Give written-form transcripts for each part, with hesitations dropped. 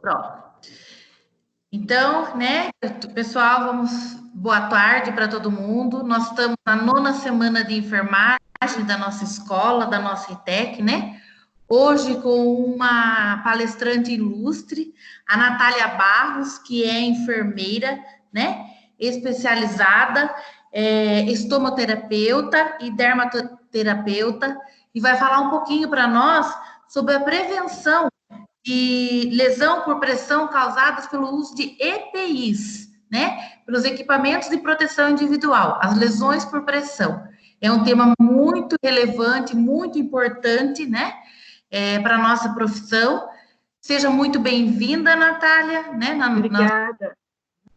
Pronto. Então, né, pessoal, boa tarde para todo mundo. Nós estamos na 9ª semana de enfermagem da nossa escola, da nossa ITEC, né? Hoje com uma palestrante ilustre, a Natália Barros, que é enfermeira, né? Especializada, estomoterapeuta e dermatoterapeuta, e vai falar um pouquinho para nós sobre a prevenção de lesão por pressão causadas pelo uso de EPIs, né? Pelos equipamentos de proteção individual, as lesões por pressão. É um tema muito relevante, muito importante, né? Para a nossa profissão. Seja muito bem-vinda, Natália, né? Obrigada.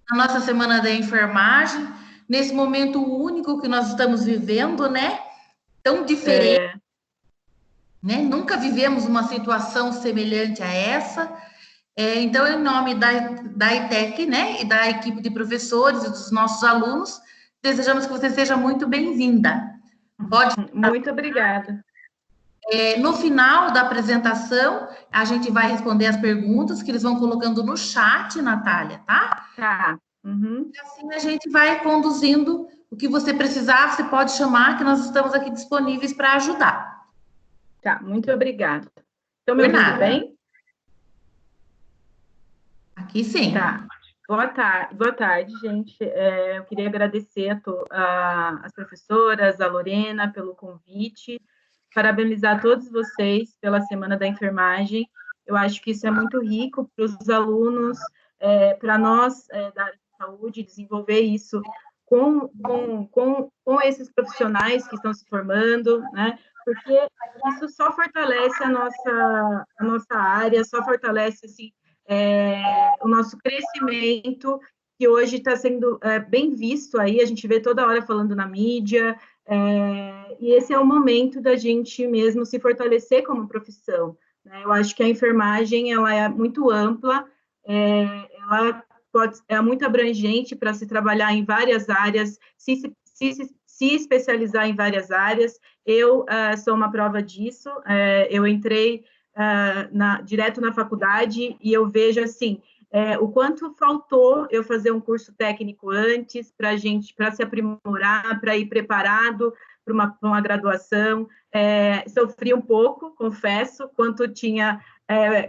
Na nossa Semana da Enfermagem, nesse momento único que nós estamos vivendo, né? Tão diferente. Né? Nunca vivemos uma situação semelhante a essa. Então, em nome da ITEC, né, e da equipe de professores e dos nossos alunos, desejamos que você seja muito bem-vinda. Muito obrigada. No final da apresentação, a gente vai responder as perguntas que eles vão colocando no chat, Natália, tá? Tá. Uhum. E assim a gente vai conduzindo o que você precisar, você pode chamar, que nós estamos aqui disponíveis para ajudar. Tá, muito obrigada. Estão me ouvindo bem? Aqui sim. Tá. Boa tarde, gente. Eu queria agradecer as professoras, a Lorena, pelo convite, parabenizar todos vocês pela Semana da Enfermagem. Eu acho que isso é muito rico para os alunos, para nós da área de saúde, desenvolver isso com esses profissionais que estão se formando, né? Porque isso só fortalece a nossa área, só fortalece, assim, o nosso crescimento, que hoje está sendo bem visto aí, a gente vê toda hora falando na mídia, e esse é o momento da gente mesmo se fortalecer como profissão, né? Eu acho que a enfermagem, ela é muito ampla, ela é muito abrangente para se trabalhar em várias áreas, se especializar em várias áreas. Eu sou uma prova disso, eu entrei direto na faculdade, e eu vejo, assim, o quanto faltou eu fazer um curso técnico antes, para se aprimorar, para ir preparado para uma graduação. Sofri um pouco, confesso, quanto tinha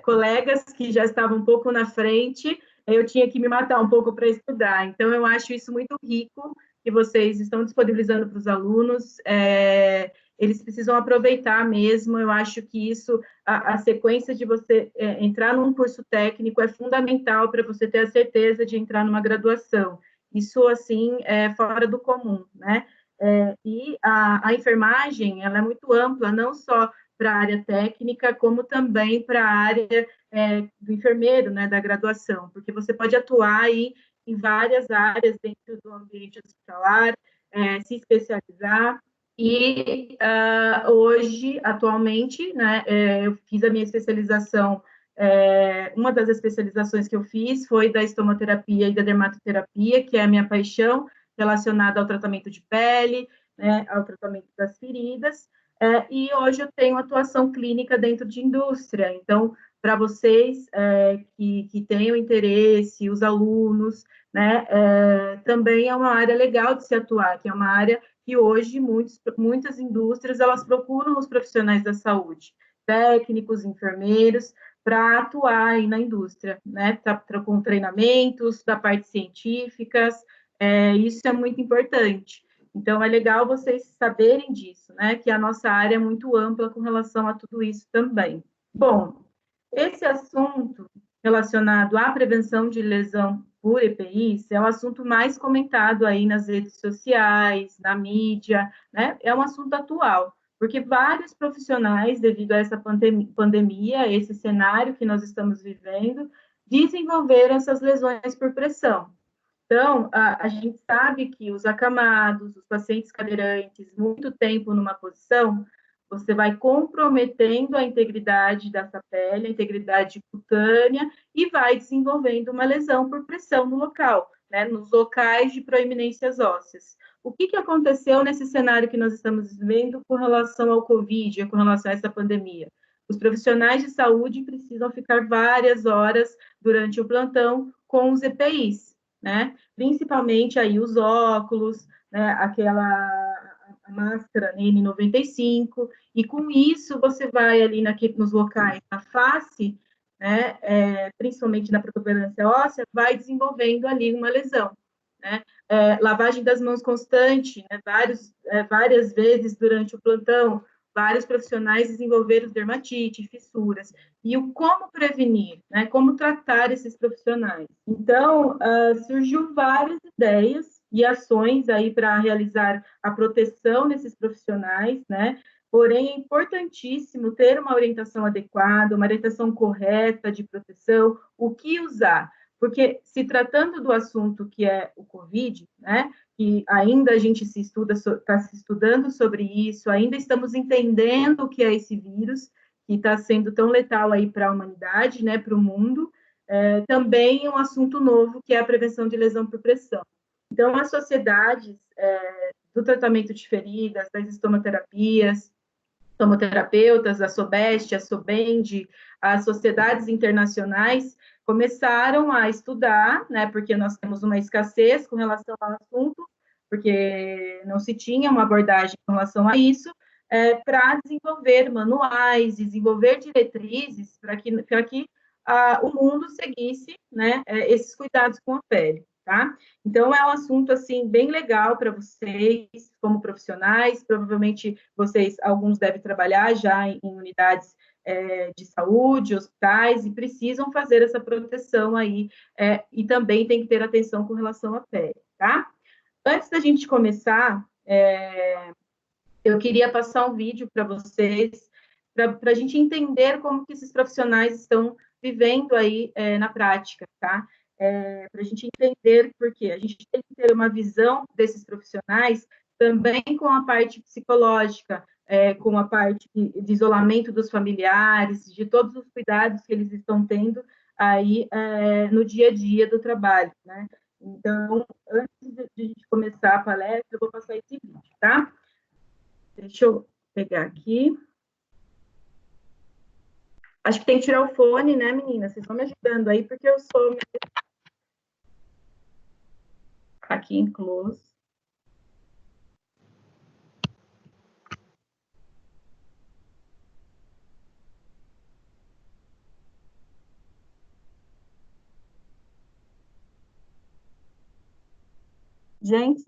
colegas que já estavam um pouco na frente, eu tinha que me matar um pouco para estudar. Então, eu acho isso muito rico, que vocês estão disponibilizando para os alunos, eles precisam aproveitar mesmo. Eu acho que isso, a sequência de você entrar num curso técnico é fundamental para você ter a certeza de entrar numa graduação. Isso, assim, é fora do comum, né? E a enfermagem, ela é muito ampla, não só para a área técnica, como também para a área do enfermeiro, né, da graduação, porque você pode atuar aí em várias áreas dentro do ambiente hospitalar, se especializar. E hoje, atualmente, né, eu fiz a minha especialização, uma das especializações que eu fiz foi da estomoterapia e da dermatoterapia, que é a minha paixão, relacionada ao tratamento de pele, né, ao tratamento das feridas, e hoje eu tenho atuação clínica dentro de indústria. Então, para vocês que tenham interesse, os alunos, né, também é uma área legal de se atuar, que é uma área que hoje muitas indústrias elas procuram os profissionais da saúde, técnicos, enfermeiros, para atuar aí na indústria, né, com treinamentos da parte científicas, isso é muito importante. Então, é legal vocês saberem disso, né, que a nossa área é muito ampla com relação a tudo isso também. Bom, esse assunto relacionado à prevenção de lesão por EPIs é o assunto mais comentado aí nas redes sociais, na mídia, né? É um assunto atual, porque vários profissionais, devido a essa pandemia, esse cenário que nós estamos vivendo, desenvolveram essas lesões por pressão. Então, a gente sabe que os acamados, os pacientes cadeirantes, muito tempo numa posição, você vai comprometendo a integridade dessa pele, a integridade cutânea, e vai desenvolvendo uma lesão por pressão no local, né, nos locais de proeminências ósseas. O que aconteceu nesse cenário que nós estamos vivendo com relação ao Covid, com relação a essa pandemia? Os profissionais de saúde precisam ficar várias horas durante o plantão com os EPIs, né? Principalmente aí os óculos, né? A máscara N95, e com isso você vai ali nos locais da face, né? Principalmente na protuberância óssea, vai desenvolvendo ali uma lesão, né? Lavagem das mãos constante, né? Várias vezes durante o plantão, vários profissionais desenvolveram dermatite, fissuras, e o como prevenir, né? Como tratar esses profissionais. Então, surgiu várias ideias e ações aí para realizar a proteção desses profissionais, né? Porém, é importantíssimo ter uma orientação adequada, uma orientação correta de proteção, o que usar, porque se tratando do assunto que é o COVID, né? Que ainda a gente está se estudando sobre isso, ainda estamos entendendo o que é esse vírus, que está sendo tão letal aí para a humanidade, né, para o mundo, também um assunto novo, que é a prevenção de lesão por pressão. Então, as sociedades do tratamento de feridas, das estomoterapias, estomoterapeutas, a SOBEST, a SOBEND, as sociedades internacionais, começaram a estudar, né, porque nós temos uma escassez com relação ao assunto, porque não se tinha uma abordagem com relação a isso, para desenvolver manuais, desenvolver diretrizes para que o mundo seguisse, né, esses cuidados com a pele, tá? Então, é um assunto, assim, bem legal para vocês, como profissionais, provavelmente alguns devem trabalhar já em unidades de saúde, hospitais, e precisam fazer essa proteção aí, e também tem que ter atenção com relação à pele, tá? Antes da gente começar, eu queria passar um vídeo para vocês, para a gente entender como que esses profissionais estão vivendo aí na prática, tá? Para a gente entender, porque a gente tem que ter uma visão desses profissionais também com a parte psicológica, com a parte de isolamento dos familiares, de todos os cuidados que eles estão tendo aí no dia a dia do trabalho, né? Então, antes de a gente começar a palestra, eu vou passar esse vídeo, tá? Deixa eu pegar aqui. Acho que tem que tirar o fone, né, meninas? Vocês estão me ajudando aí, porque eu sou aqui em close. Gente.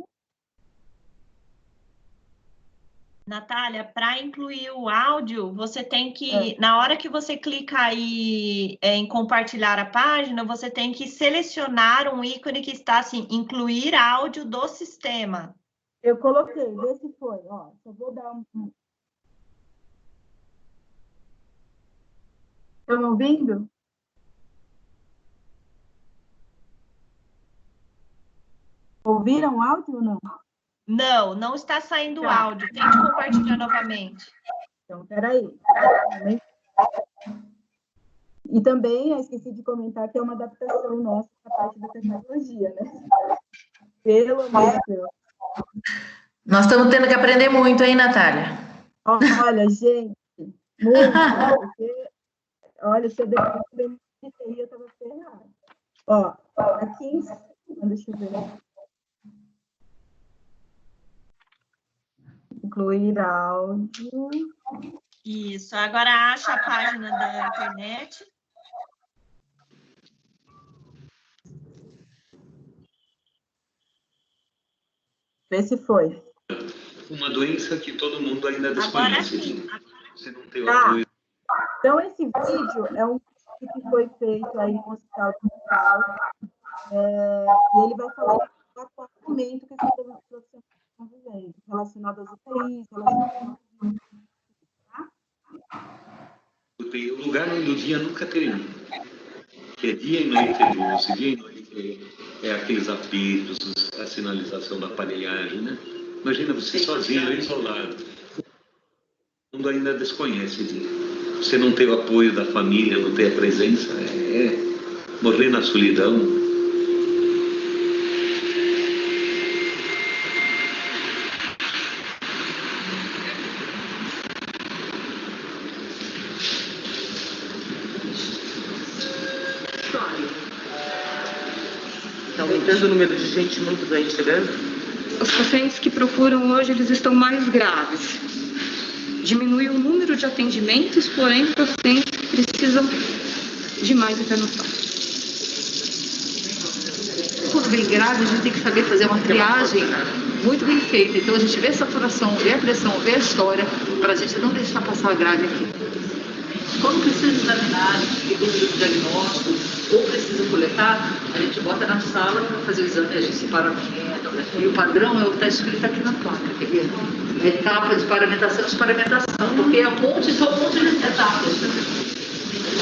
Natália, para incluir o áudio, você tem que, na hora que você clica aí em compartilhar a página, você tem que selecionar um ícone que está assim, incluir áudio do sistema. Eu coloquei, vê se foi, ó, só vou dar um... Estão ouvindo? Ouviram o áudio ou não? Não, não está saindo áudio. Tente compartilhar novamente. Então, peraí. E também, eu esqueci de comentar que é uma adaptação nossa da parte da tecnologia, né? Pelo amor de Deus. Nós estamos tendo que aprender muito, hein, Natália? Olha, gente, muito, porque, olha, se eu depender de TI, eu estava ferrada. Ó, aqui em cima, deixa eu ver. Incluir áudio. Isso, agora acha a página da internet. Vê se foi. Uma doença que todo mundo ainda desconhece. Agora sim. Você não tem o apoio. Então, esse vídeo é um vídeo que foi feito aí no Hospital de Hospital, e ele vai falar do atual momento que esses profissionais estão vivendo, relacionado às UTIs, relacionado O lugar onde o dia nunca termina. Que é dia e noite é luz, dia e noite é aqueles apitos, a sinalização da aparelhagem, né? Imagina você sozinho, isolado. O mundo ainda desconhece. Você não ter o apoio da família, não ter a presença, morrer na solidão. tendo um número de gente muito doente grande? Os pacientes que procuram hoje, eles estão mais graves. Diminuiu o número de atendimentos, porém, os pacientes precisam de mais internação. Quando bem grave, a gente tem que saber fazer uma triagem muito bem feita. Então, a gente vê a saturação, vê a pressão, vê a história, para a gente não deixar passar grave aqui. Quando precisa examinar, tem dúvida do diagnóstico, ou precisa coletar, a gente bota na sala para fazer o exame, a gente separa e o padrão é o que está escrito aqui na placa, quer ver? Etapa de paramentação, porque é um monte de etapas.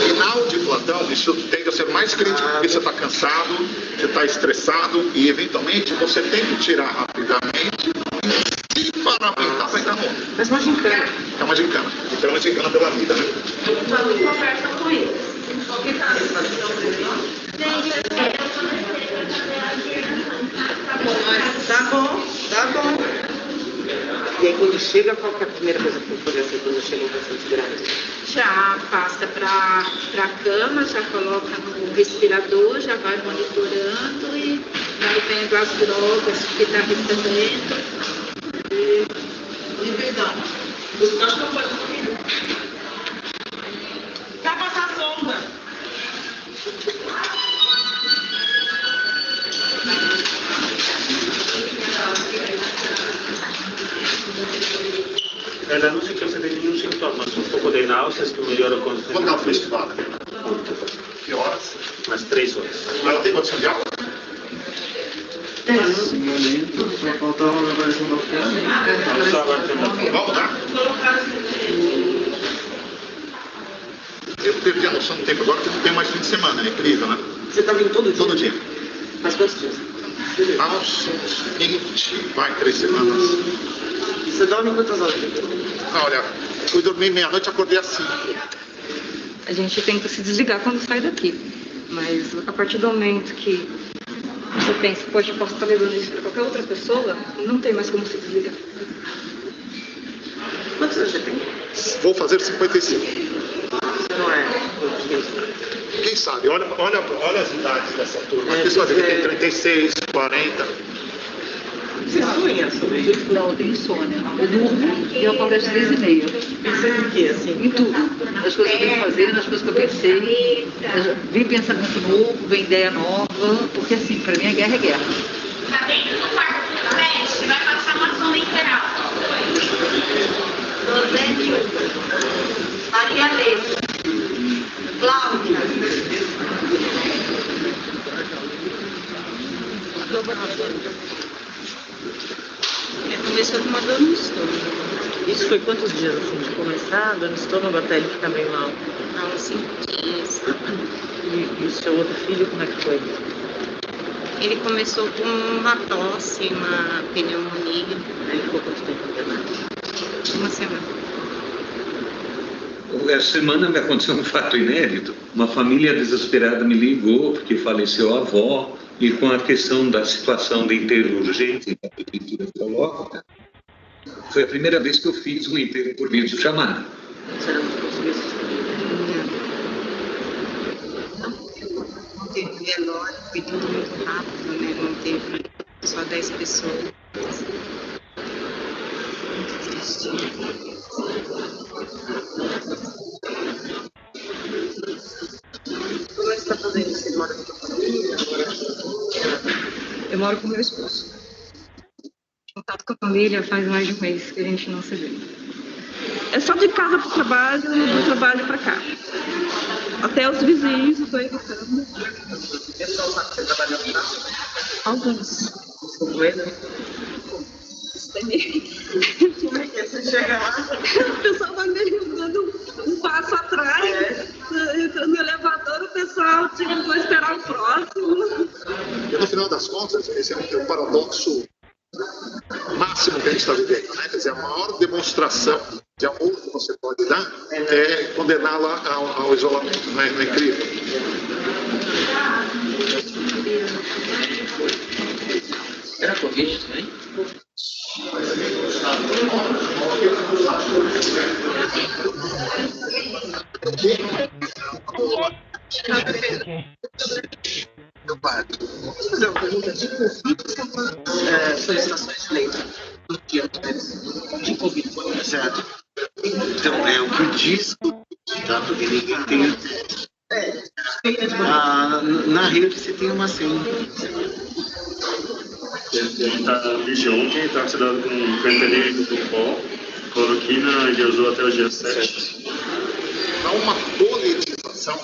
Final de plantão, isso tende a ser mais crítico, porque você está cansado, você está estressado e, eventualmente, você tem que tirar rapidamente e se paramentar para entrar no outro. Mas uma gincana. É uma gincana. Então, é uma gincana pela vida, né? Conversa com eles. Tá bom. E aí, quando chega, qual que é a primeira coisa que tem que fazer assim, quando chega um paciente grave? Já passa para a cama, já coloca no respirador, já vai monitorando e vai vendo as drogas que está recebendo. E perdão. Nós não podemos. Vai passar sonda. Ela não sei que você tem nenhum sintoma, mas um pouco de náuseas que melhora a concentração. Quando ela foi estudada? Que horas? Umas 3 horas. Ela tem condição de aula? Só faltava uma avaliação da opinião. Só aguardando a prova. Vamos lá? Eu perdi a noção do tempo agora, porque não tem mais fim de semana, é incrível, né? Você tá vindo todo dia? Todo dia. Faz quantos dias? Aos 20, 3 semanas. Você dorme quantas horas? Não, olha, fui dormir meia-noite e acordei às 5. A gente tenta se desligar quando sai daqui. Mas a partir do momento que você pensa, poxa, eu posso estar levando isso para qualquer outra pessoa, não tem mais como se desligar. Quantos anos você tem? Vou fazer 55. Você não é português. Quem sabe? Olha as idades dessa turma. Aqui só tem 36, 40. Você sonha sobre isso? Não, eu tenho insônia. Eu durmo e eu acordo às 3h30. Pensando em quê, assim? Em tudo. Nas coisas que eu tenho que fazer, nas coisas que eu pensei. Vem pensamento novo, vem ideia nova. Porque assim, pra mim a guerra é guerra. Tá dentro do quarto do creche, vai passar uma sonda integral. Maria Leite. Cláudia. Começou com uma dor no estômago. Isso foi quantos dias assim de começar? Dor no estômago até ele ficar meio mal? Há uns 5 dias. E o seu outro filho, como é que foi? Ele começou com uma tosse, uma pneumonia. Aí ficou quanto tempo internado? Uma semana. Essa semana me aconteceu um fato inédito. Uma família desesperada me ligou porque faleceu a avó e com a questão da situação de enterro urgente que a prefeitura coloca, foi a primeira vez que eu fiz um enterro por videochamada. Você não conseguiu Não teve velório, foi tudo muito rápido, né? Não teve só 10 pessoas. Muito triste. Como é que você está fazendo? Você mora com a sua família? Eu moro com meu esposo. Contato com a família faz mais de um mês que a gente não se vê. É só de casa para o trabalho, do trabalho para cá. Até os vizinhos, eu estou evitando. O pessoal sabe que você trabalha no carro? Alguns. Com ele? Como é que você chega lá? O pessoal vai me dando um passo atrás. Entrando no elevador, o pessoal vou esperar o próximo. E no final das contas, esse é o paradoxo máximo que a gente está vivendo, né? Quer dizer, a maior demonstração de amor que você pode dar é condená-la ao isolamento, não é incrível? Era Covid também? Posso fazer uma pergunta de Covid? Solicitações de lei do dia de Covid. Certo. Então, o que diz, tá? Porque ninguém tem. Na rede você tem uma senha. Desde ontem está considerado com fentanil do pó, cloroquina e usou até o dia 7. Há uma politização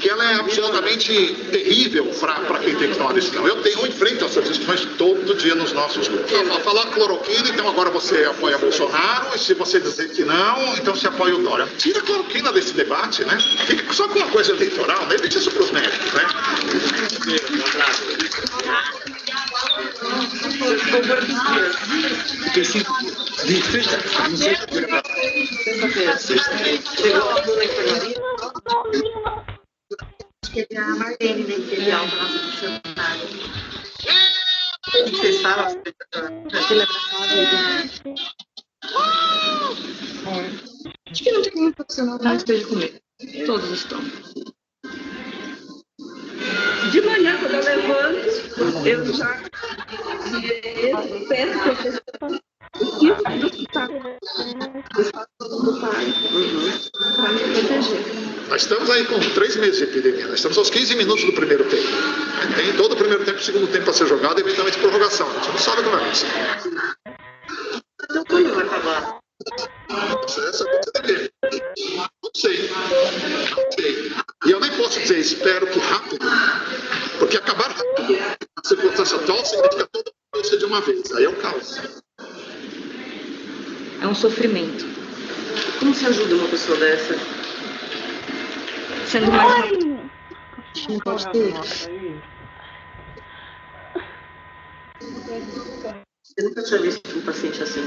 que ela é absolutamente terrível para quem tem que tomar decisão. Eu enfrento essas discussões todo dia nos nossos grupos. Falar cloroquina, então agora você apoia Bolsonaro, e se você dizer que não, então você apoia o Dória. Tira a cloroquina desse debate, né? Fica só com uma coisa eleitoral, né? Deixa isso para os médicos, né? Acho que é a Marlene, né, que é alta, nossa funcionária. Vocês falam? Acho que não tem nenhum profissional que não esteja comigo. Todos estão. De manhã, quando eu levanto, eu já peço professor para me proteger. Nós estamos aí com 3 meses de epidemia. Nós estamos aos 15 minutos do primeiro tempo. Tem todo o primeiro tempo e o segundo tempo para ser jogado, e eventualmente prorrogação. A gente não sabe como é isso. Então, quando vai acabar? Essa coisa dele. Não sei. E eu nem posso dizer espero que rápido, porque acabar rápido, a circunstância atual significa toda a doença de uma vez. Aí é o caos. É um sofrimento. Como se ajuda uma pessoa dessa? Sendo mais rápido. Não pode ter. Eu nunca tinha visto um paciente assim.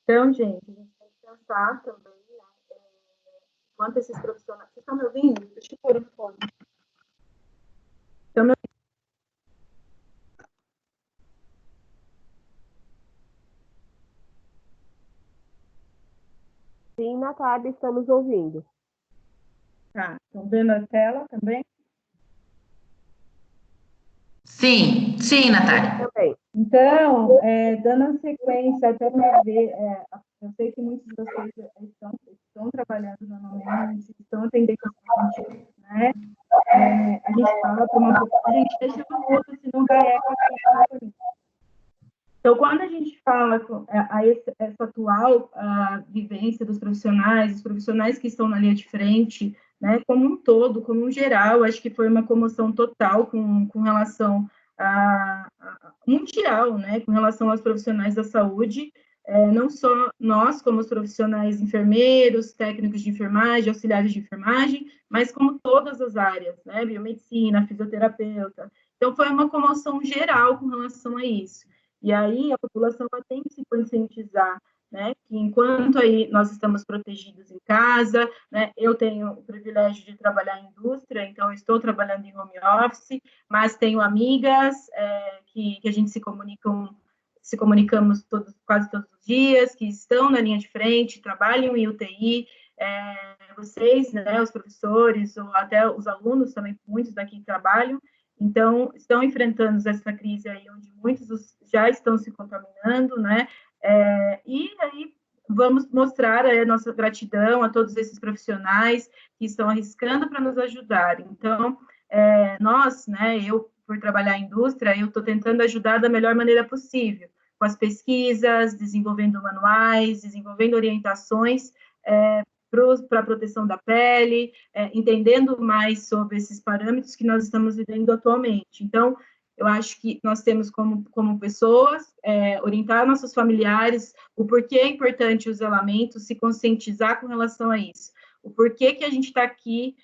Então, gente, a gente tem que pensar também, quanto esses profissionais... Vocês estão me ouvindo? Deixa eu pôr o fone. Estão me ouvindo? Sim, Natália, estamos ouvindo. Tá, estão vendo a tela também? Sim, Natália. Também. Então, dando sequência, até para ver, eu sei que muitos de vocês estão trabalhando normalmente, estão atendendo os pacientes, né? A gente fala para uma pessoa, a gente deixa uma outra, se não dá eco aqui. Então, quando a gente fala essa atual vivência dos profissionais, os profissionais que estão na linha de frente, né, como um todo, como um geral, acho que foi uma comoção total com relação mundial, né, com relação aos profissionais da saúde, não só nós, como os profissionais enfermeiros, técnicos de enfermagem, auxiliares de enfermagem, mas como todas as áreas, né, biomedicina, fisioterapeuta. Então, foi uma comoção geral com relação a isso. E aí, a população tem que se conscientizar, né, que enquanto aí nós estamos protegidos em casa, né, eu tenho o privilégio de trabalhar em indústria, então eu estou trabalhando em home office, mas tenho amigas que a gente se comunicamos quase todos os dias, que estão na linha de frente, trabalham em UTI, vocês, né, os professores, ou até os alunos também, muitos daqui trabalham, então, estão enfrentando essa crise aí, onde muitos já estão se contaminando, né, e aí vamos mostrar a nossa gratidão a todos esses profissionais que estão arriscando para nos ajudar. Então, nós, né, eu, por trabalhar em indústria, eu estou tentando ajudar da melhor maneira possível, com as pesquisas, desenvolvendo manuais, desenvolvendo orientações para a proteção da pele, entendendo mais sobre esses parâmetros que nós estamos vivendo atualmente. Então, Eu acho que nós temos como pessoas orientar nossos familiares o porquê é importante o isolamento, se conscientizar com relação a isso. O porquê que a gente está aqui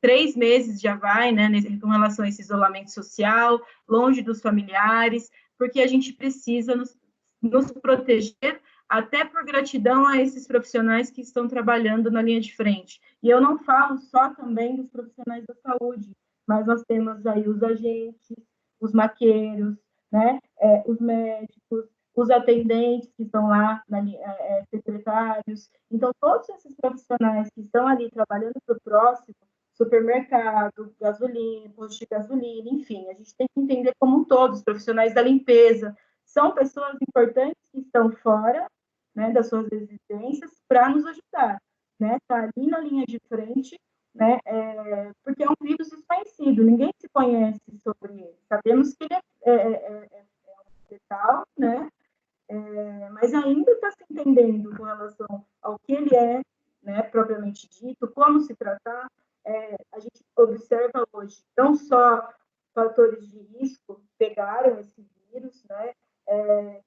3 meses já vai, né, com relação a esse isolamento social, longe dos familiares, porque a gente precisa nos proteger, até por gratidão a esses profissionais que estão trabalhando na linha de frente. E eu não falo só também dos profissionais da saúde, mas nós temos aí os agentes, os maqueiros, né, os médicos, os atendentes que estão lá, secretários. Então, todos esses profissionais que estão ali trabalhando para o próximo, supermercado, gasolina, posto de gasolina, enfim, a gente tem que entender como um todo, os profissionais da limpeza, são pessoas importantes que estão fora, né, das suas residências para nos ajudar, né, tá ali na linha de frente, né, porque é um vírus desconhecido, ninguém se conhece sobre ele, sabemos que ele é letal, né, mas ainda está se entendendo com relação ao que ele é, né, propriamente dito, como se tratar. A gente observa hoje não só fatores de risco pegaram esse vírus, né,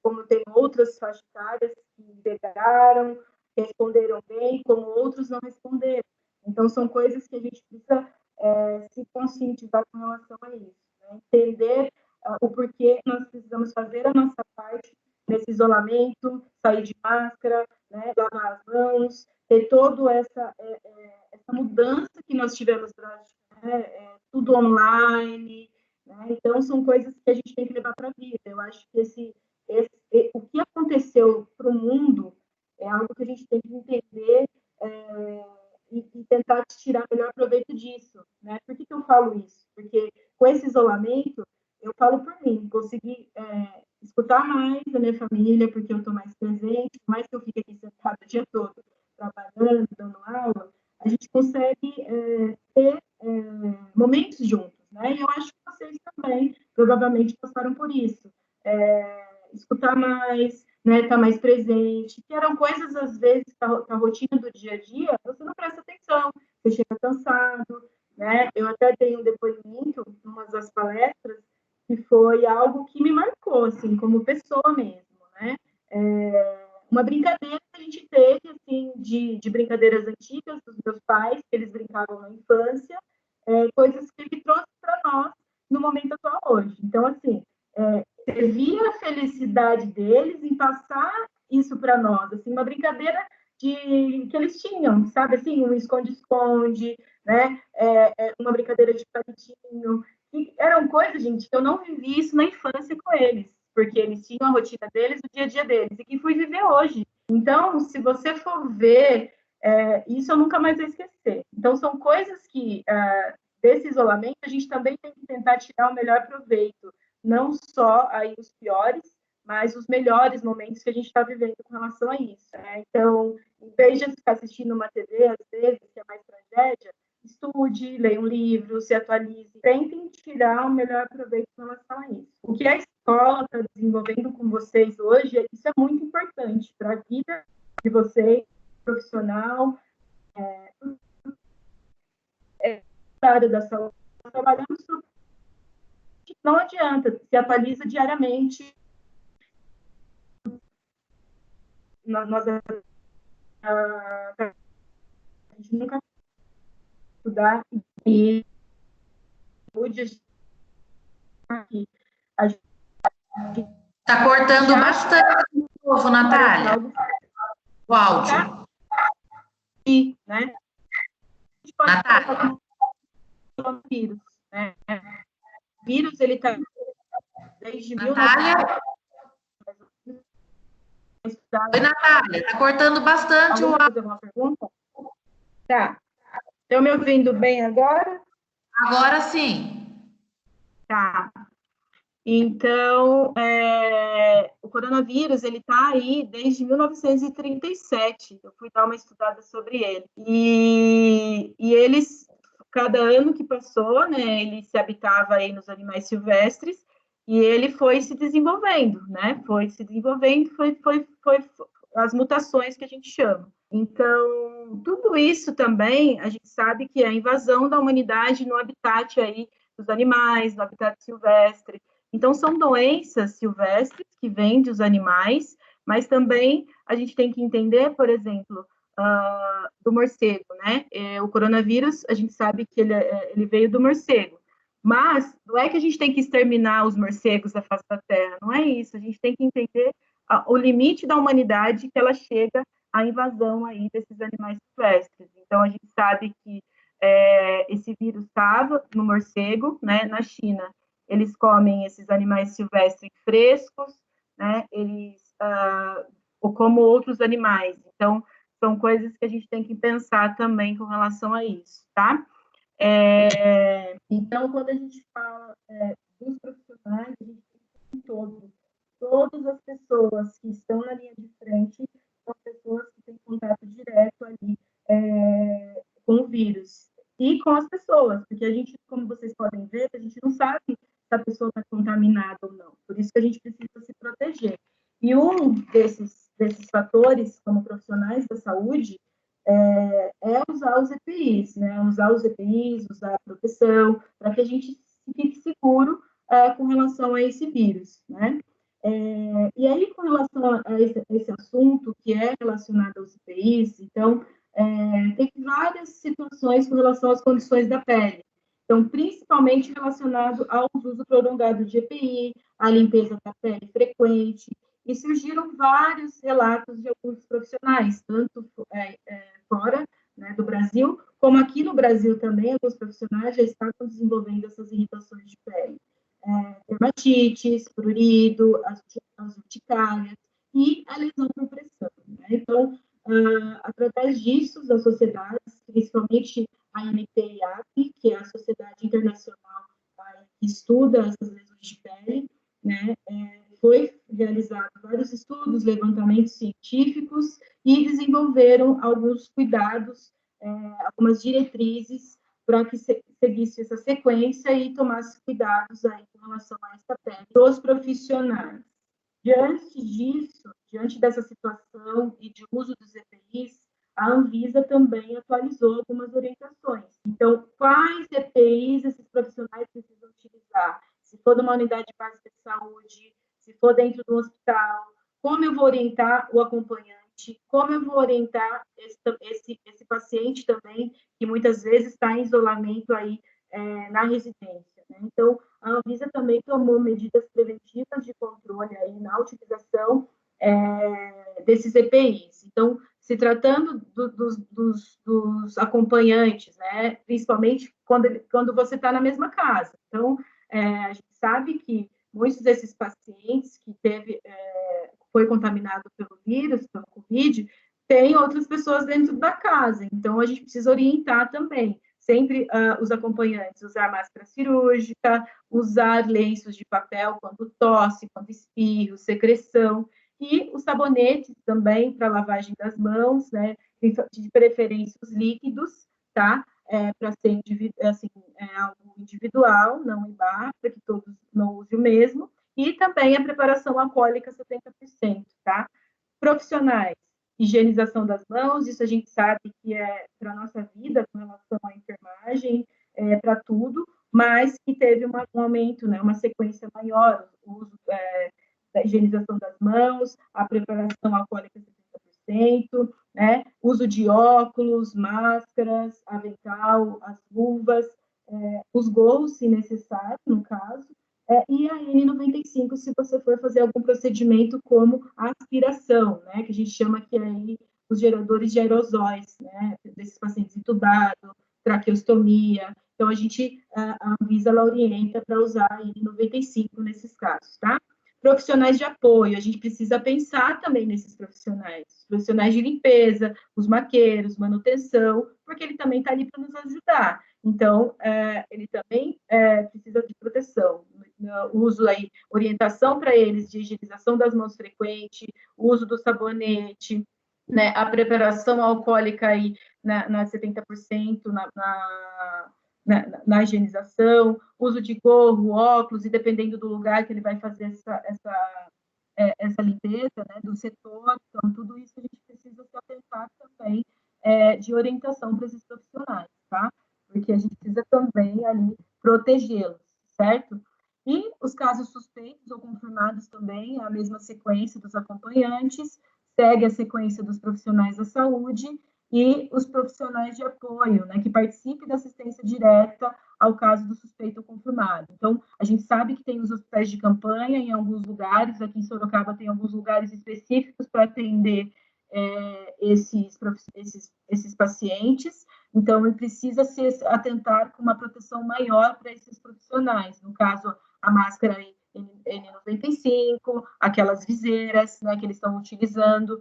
como tem outras faixas etárias que pegaram, responderam bem, como outros não responderam. Então, são coisas que a gente precisa se conscientizar com relação a isso, né? Entender o porquê nós precisamos fazer a nossa parte nesse isolamento, sair de máscara, né, lavar as mãos, ter toda essa mudança que nós tivemos durante, né, tudo online, né? Então, são coisas que a gente tem que levar para a vida. Eu acho que o que aconteceu para o mundo é algo que a gente tem que entender e tentar tirar melhor proveito disso, né? Por que eu falo isso? Porque com esse isolamento, eu falo por mim, consegui escutar mais a minha família, porque eu estou mais presente, por mais que eu fique aqui sentada o dia todo, trabalhando, dando aula, a gente consegue ter momentos juntos, né? E eu acho que vocês também, provavelmente, passaram por isso. Escutar mais, né? Estar mais presente, que eram coisas, às vezes, da rotina do dia a dia, você não presta atenção, você chega cansado, né? Eu até tenho um depoimento, em uma das palestras, que foi algo que me marcou, assim, como pessoa mesmo, né? Uma brincadeira que a gente teve, assim, de brincadeiras antigas dos meus pais, que eles brincavam na infância, coisas que ele trouxe para nós no momento atual hoje. Então, assim, você via a felicidade deles em passar isso para nós, assim, uma brincadeira que eles tinham, sabe, assim, um esconde-esconde, né, uma brincadeira de palitinho, que eram coisas, gente, que eu não vivi isso na infância com eles, porque eles tinham a rotina deles, o dia a dia deles, e que fui viver hoje. Então, se você for ver, isso eu nunca mais vou esquecer. Então, são coisas que, desse isolamento, a gente também tem que tentar tirar o melhor proveito, não só aí os piores, mas os melhores momentos que a gente está vivendo com relação a isso, né? Então, em vez de ficar assistindo uma TV, às vezes, que é mais tragédia, estude, leia um livro, se atualize, tentem tirar o melhor proveito com relação a isso. O que a escola está desenvolvendo com vocês hoje, isso é muito importante para a vida de vocês, profissional, na área da saúde, trabalhamos, não adianta, se atualiza diariamente. A gente nunca estudar e está cortando bastante de novo, Natália, o áudio. E, né? Natália. Vírus, né? O vírus, ele está desde Natália? Oi, Natália, está cortando bastante o áudio. Uma pergunta? Tá. Estão me ouvindo bem agora? Agora sim. Tá. Então, o coronavírus, ele está aí desde 1937. Eu fui dar uma estudada sobre ele. E eles, cada ano que passou, né, ele se habitava aí nos animais silvestres e ele foi se desenvolvendo, né? Foi se desenvolvendo, foi as mutações que a gente chama. Então, tudo isso também, a gente sabe que é a invasão da humanidade no habitat aí dos animais, no habitat silvestre. Então, são doenças silvestres que vêm dos animais, mas também a gente tem que entender, por exemplo, do morcego, né? O coronavírus, a gente sabe que ele veio do morcego, mas não é que a gente tem que exterminar os morcegos da face da Terra, não é isso. A gente tem que entender o limite da humanidade que ela chega à invasão aí desses animais silvestres. Então, a gente sabe que esse vírus estava no morcego, né? Na China, eles comem esses animais silvestres frescos, né? Ou como outros animais. Então, são coisas que a gente tem que pensar também com relação a isso, tá? Então, quando a gente fala dos profissionais, a gente tem todas as pessoas que estão na linha de frente são pessoas que têm contato direto ali com o vírus e com as pessoas, porque a gente, como vocês podem ver, a gente não sabe se a pessoa está contaminada ou não, por isso que a gente precisa se proteger. E um desses fatores, como profissionais da saúde, é usar os EPIs, né? Usar os EPIs, usar a proteção, para que a gente fique seguro com relação a esse vírus, né? E aí, com relação a esse assunto que é relacionado aos EPIs, então, tem várias situações com relação às condições da pele. Então, principalmente relacionado ao uso prolongado de EPI, à limpeza da pele frequente, e surgiram vários relatos de alguns profissionais, tanto fora, né, do Brasil, como aqui no Brasil também, alguns profissionais já estavam desenvolvendo essas irritações de pele. Dermatites, prurido, as urticárias e a lesão por pressão. Né? Então, através disso, as sociedades, principalmente a NPIAP, que é a Sociedade Internacional que estuda essas lesões de pele, né, foi realizado vários estudos, levantamentos científicos e desenvolveram alguns cuidados, algumas diretrizes para que seguisse essa sequência e tomasse cuidados aí com relação a essa pele dos profissionais. Diante dessa situação e de uso dos EPIs, a Anvisa também atualizou algumas orientações. Então, quais EPIs esses profissionais precisam utilizar? Se for numa unidade básica de saúde, se for dentro do hospital, como eu vou orientar o acompanhante, como eu vou orientar esse paciente também, que muitas vezes está em isolamento aí na residência. Né? Então, a Anvisa também tomou medidas preventivas de controle aí na utilização desses EPIs. Então, se tratando dos acompanhantes, né, principalmente quando você está na mesma casa. Então, a gente sabe que muitos desses pacientes que foi contaminado pelo vírus, pelo Covid, tem outras pessoas dentro da casa. Então, a gente precisa orientar também, sempre os acompanhantes, usar máscara cirúrgica, usar lenços de papel quando tosse, quando espirro, secreção, e os sabonetes também para lavagem das mãos, né, de preferência os líquidos, tá? Para ser algo individual, não em bar, para que todos não usem o mesmo, e também a preparação alcoólica 70%, tá? Profissionais, higienização das mãos, isso a gente sabe que é para a nossa vida, com relação à enfermagem, para tudo, mas que teve um aumento, né, uma sequência maior, o uso da higienização das mãos, a preparação alcoólica 70%, né, uso de óculos, máscaras, avental, as luvas, os gorros, se necessário, no caso, e a N95, se você for fazer algum procedimento como a aspiração, né, que a gente chama aqui aí os geradores de aerosóis, né, desses pacientes entubados, traqueostomia. Então, a Anvisa, ela orienta para usar a N95 nesses casos, tá? Profissionais de apoio, a gente precisa pensar também nesses profissionais de limpeza, os maqueiros, manutenção, porque ele também está ali para nos ajudar. Então, ele também precisa de proteção. Uso aí, orientação para eles de higienização das mãos frequente, uso do sabonete, né, a alcoólica aí na 70%, na higienização, uso de gorro, óculos, e dependendo do lugar que ele vai fazer essa limpeza, né, do setor. Então, tudo isso a gente precisa se atentar também de orientação para esses profissionais, tá? Porque a gente precisa também ali protegê-los, certo? E os casos suspeitos ou confirmados também, a mesma sequência dos acompanhantes, segue a sequência dos profissionais da saúde e os profissionais de apoio, né, que participem da assistência direta ao caso do suspeito ou confirmado. Então, a gente sabe que tem os hospitais de campanha em alguns lugares, aqui em Sorocaba tem alguns lugares específicos para atender esses pacientes, então ele precisa se atentar com uma proteção maior para esses profissionais, no caso, a máscara N95, aquelas viseiras, né, que eles estão utilizando,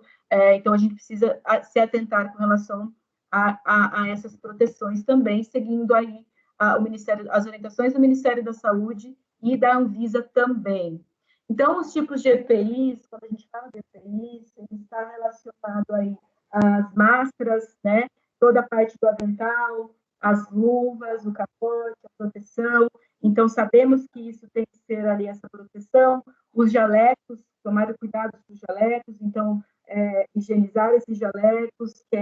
então a gente precisa se atentar com relação a essas proteções também, seguindo aí as orientações do Ministério da Saúde e da Anvisa também. Então, os tipos de EPIs, quando a gente fala de EPIs, ele está relacionado aí às máscaras, né, toda a parte do avental, as luvas, o capote, a proteção. Então, sabemos que isso tem que ser ali essa proteção. Os jalecos, tomar cuidado com os jalecos, então, higienizar esses jalecos, que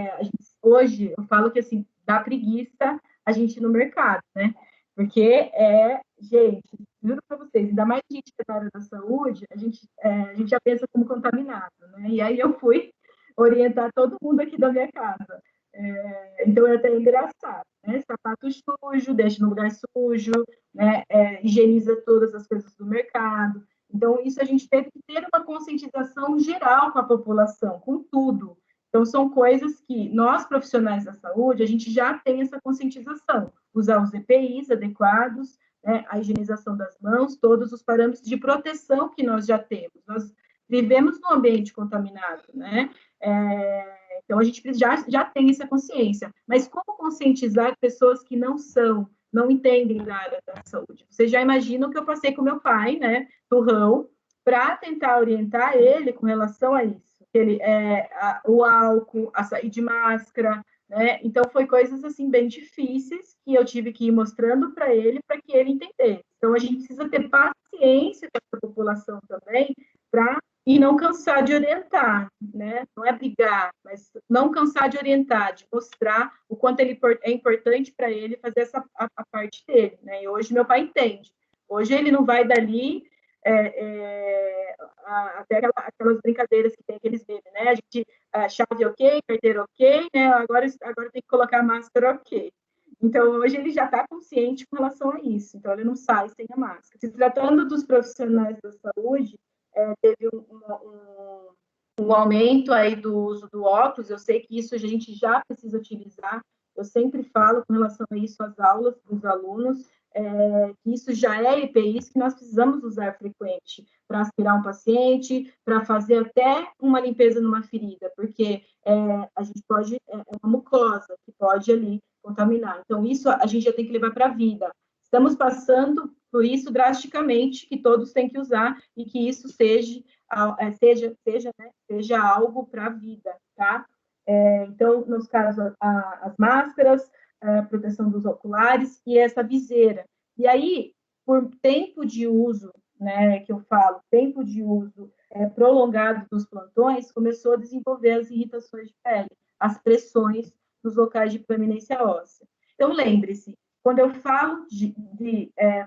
hoje, eu falo que, assim, dá preguiça a gente ir no mercado, né? Porque gente, juro para vocês, ainda mais a gente que é da área da saúde, a gente já pensa como contaminado, né? E aí eu fui orientar todo mundo aqui da minha casa. Então, é até engraçado, né? Sapato sujo, deixa no lugar sujo, né? Higieniza todas as coisas do mercado. Então, isso a gente teve que ter uma conscientização geral com a população, com tudo. Então, são coisas que nós, profissionais da saúde, a gente já tem essa conscientização. Usar os EPIs adequados, né? A higienização das mãos, todos os parâmetros de proteção que nós já temos. Nós vivemos num ambiente contaminado, né? Então, a gente já tem essa consciência. Mas como conscientizar pessoas que não entendem da área da saúde? Vocês já imaginam que eu passei com meu pai, né, turrão, para tentar orientar ele com relação a isso. O álcool, a sair de máscara, né? Então, foi coisas, assim, bem difíceis que eu tive que ir mostrando para ele que ele entendesse. Então, a gente precisa ter paciência com a população também e não cansar de orientar, né? Não é brigar, mas não cansar de orientar, de mostrar o quanto é importante para ele fazer a parte dele, né? E hoje meu pai entende. Hoje ele não vai dali até aquelas brincadeiras que tem que eles bebem, né? A gente, chave ok, carteira ok, né? Agora tem que colocar máscara ok. Então, hoje ele já está consciente com relação a isso. Então, ele não sai sem a máscara. Se tratando dos profissionais da saúde, teve um aumento aí do uso do óculos. Eu sei que isso a gente já precisa utilizar. Eu sempre falo com relação a isso às aulas dos alunos, que isso já é EPIs que nós precisamos usar frequente para aspirar um paciente, para fazer até uma limpeza numa ferida, porque a gente pode, uma mucosa que pode ali contaminar. Então, isso a gente já tem que levar para a vida. Estamos passando por isso drasticamente, que todos têm que usar e que isso seja algo para a vida, tá? Então, nos casos, as máscaras, a proteção dos oculares e essa viseira. E aí, por tempo de uso, né, que eu falo, tempo de uso prolongado dos plantões, começou a desenvolver as irritações de pele, as pressões nos locais de proeminência óssea. Então, lembre-se, quando eu falo de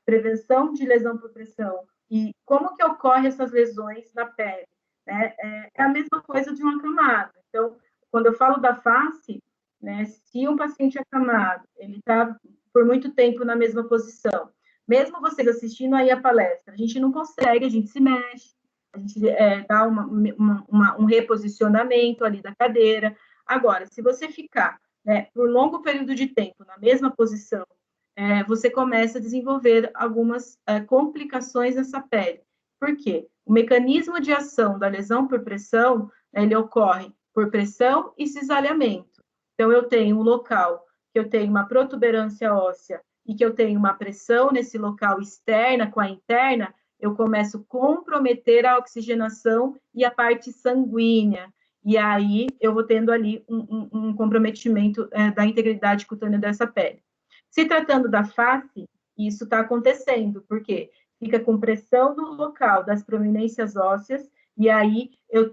prevenção de lesão por pressão e como que ocorrem essas lesões na pele, né, é a mesma coisa de uma camada. Então, quando eu falo da face, né, se um paciente acamado, ele está por muito tempo na mesma posição, mesmo vocês assistindo aí a palestra, a gente não consegue, a gente se mexe, a gente dá um reposicionamento ali da cadeira. Agora, se você ficar, né, por longo período de tempo na mesma posição, você começa a desenvolver algumas complicações nessa pele. Por quê? O mecanismo de ação da lesão por pressão, ele ocorre por pressão e cisalhamento. Então, eu tenho um local que eu tenho uma protuberância óssea e que eu tenho uma pressão nesse local externa com a interna, eu começo a comprometer a oxigenação e a parte sanguínea. E aí, eu vou tendo ali um comprometimento da integridade cutânea dessa pele. Se tratando da face, isso está acontecendo, porque fica com pressão no local das proeminências ósseas, e aí,